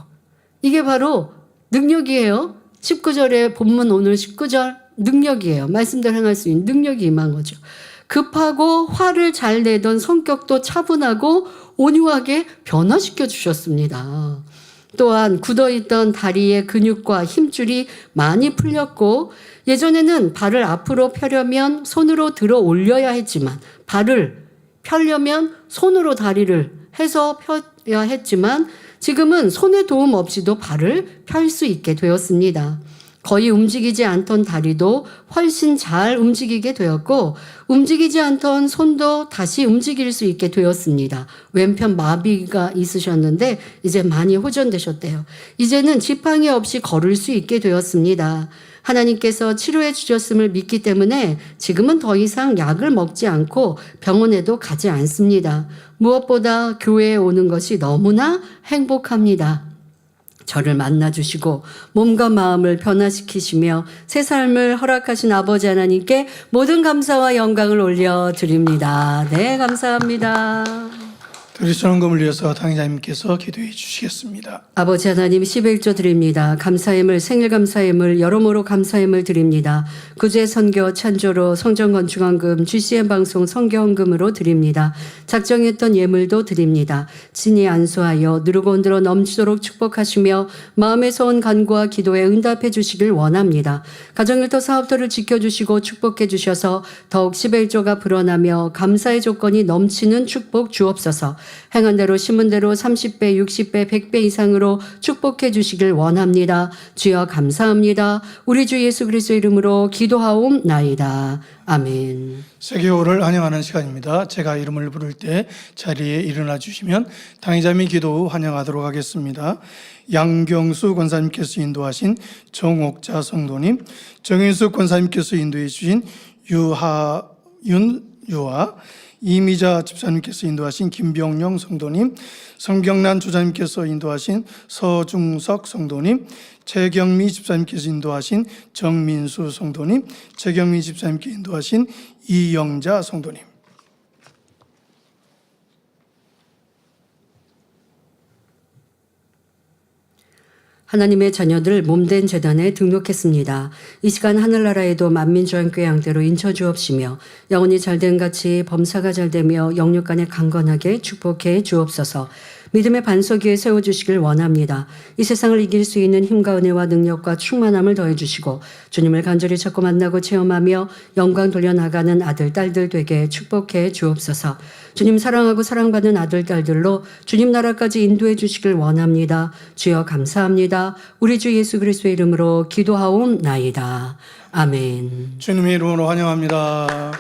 이게 바로 능력이에요. 19절에 본문 오늘 19절 능력이에요. 말씀대로 행할 수 있는 능력이 임한 거죠. 급하고 화를 잘 내던 성격도 차분하고 온유하게 변화시켜 주셨습니다. 또한 굳어있던 다리의 근육과 힘줄이 많이 풀렸고 예전에는 발을 앞으로 펴려면 손으로 들어 올려야 했지만 발을 펴려면 손으로 다리를 해서 펴야 했지만 지금은 손의 도움 없이도 발을 펼 수 있게 되었습니다. 거의 움직이지 않던 다리도 훨씬 잘 움직이게 되었고 움직이지 않던 손도 다시 움직일 수 있게 되었습니다. 왼편 마비가 있으셨는데 이제 많이 호전되셨대요. 이제는 지팡이 없이 걸을 수 있게 되었습니다. 하나님께서 치료해 주셨음을 믿기 때문에 지금은 더 이상 약을 먹지 않고 병원에도 가지 않습니다. 무엇보다 교회에 오는 것이 너무나 행복합니다. 저를 만나주시고 몸과 마음을 변화시키시며 새 삶을 허락하신 아버지 하나님께 모든 감사와 영광을 올려드립니다. 네, 감사합니다. 드리시는 금을 위해서 당의자님께서 기도해 주시겠습니다. 아버지 하나님 11조 드립니다. 감사임을 생일 감사임을 여러모로 감사임을 드립니다. 구제 선교 찬조로 성전 건축헌금 GCN 방송 선교헌금으로 드립니다. 작정했던 예물도 드립니다. 친히 안수하여 누르고 흔들어 넘치도록 축복하시며 마음에서 온 간구와 기도에 응답해 주시길 원합니다. 가정일터 사업터를 지켜주시고 축복해 주셔서 더욱 11조가 불어나며 감사의 조건이 넘치는 축복 주옵소서. 행한 대로 심은 대로 30배, 60배, 100배 이상으로 축복해 주시길 원합니다. 주여 감사합니다. 우리 주 예수 그리스도의 이름으로 기도하옵나이다. 아멘. 세계호를 환영하는 시간입니다. 제가 이름을 부를 때 자리에 일어나 주시면 당의자님 기도 환영하도록 하겠습니다. 양경수 권사님께서 인도하신 정옥자 성도님, 정인숙 권사님께서 인도해 주신 유하 이미자 집사님께서 인도하신 김병영 성도님, 성경란 주자님께서 인도하신 서중석 성도님, 최경미 집사님께서 인도하신 정민수 성도님, 최경미 집사님께 인도하신 이영자 성도님. 하나님의 자녀들 몸된 재단에 등록했습니다. 이 시간 하늘나라에도 만민주한교회 양대로 인쳐주옵시며 영혼이 잘된 같이 범사가 잘되며 영육간에 강건하게 축복해 주옵소서. 믿음의 반석 위에 세워주시길 원합니다. 이 세상을 이길 수 있는 힘과 은혜와 능력과 충만함을 더해주시고 주님을 간절히 찾고 만나고 체험하며 영광 돌려나가는 아들, 딸들 되게 축복해 주옵소서. 주님 사랑하고 사랑받는 아들, 딸들로 주님 나라까지 인도해 주시길 원합니다. 주여 감사합니다. 우리 주 예수 그리스도의 이름으로 기도하옵나이다. 아멘. 주님의 이름으로 환영합니다.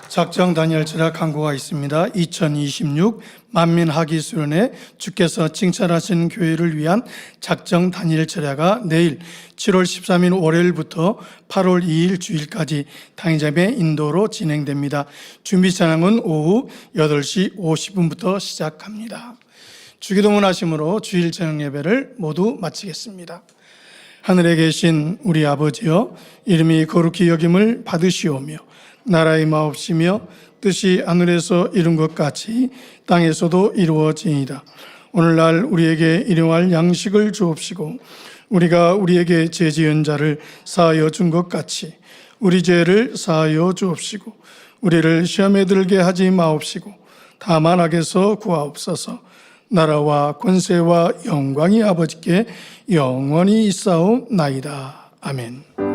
작정 단일절야 강구가 있습니다. 2026 만민학위 수련회 주께서 칭찬하신 교회를 위한 작정 단일절야가 내일 7월 13일 월요일부터 8월 2일 주일까지 당의자매 인도로 진행됩니다. 준비 찬양은 오후 8시 50분부터 시작합니다. 주기도문 하심으로 주일 저녁 예배를 모두 마치겠습니다. 하늘에 계신 우리 아버지여, 이름이 거룩히 여김을 받으시오며 나라의 마옵시며 뜻이 하늘에서 이룬 것 같이 땅에서도 이루어지이다. 오늘날 우리에게 일용할 양식을 주옵시고 우리가 우리에게 죄 지은 자를 사하여 준 것 같이 우리 죄를 사하여 주옵시고 우리를 시험에 들게 하지 마옵시고 다만 악에서 구하옵소서. 나라와 권세와 영광이 아버지께 영원히 있사옵나이다. 아멘.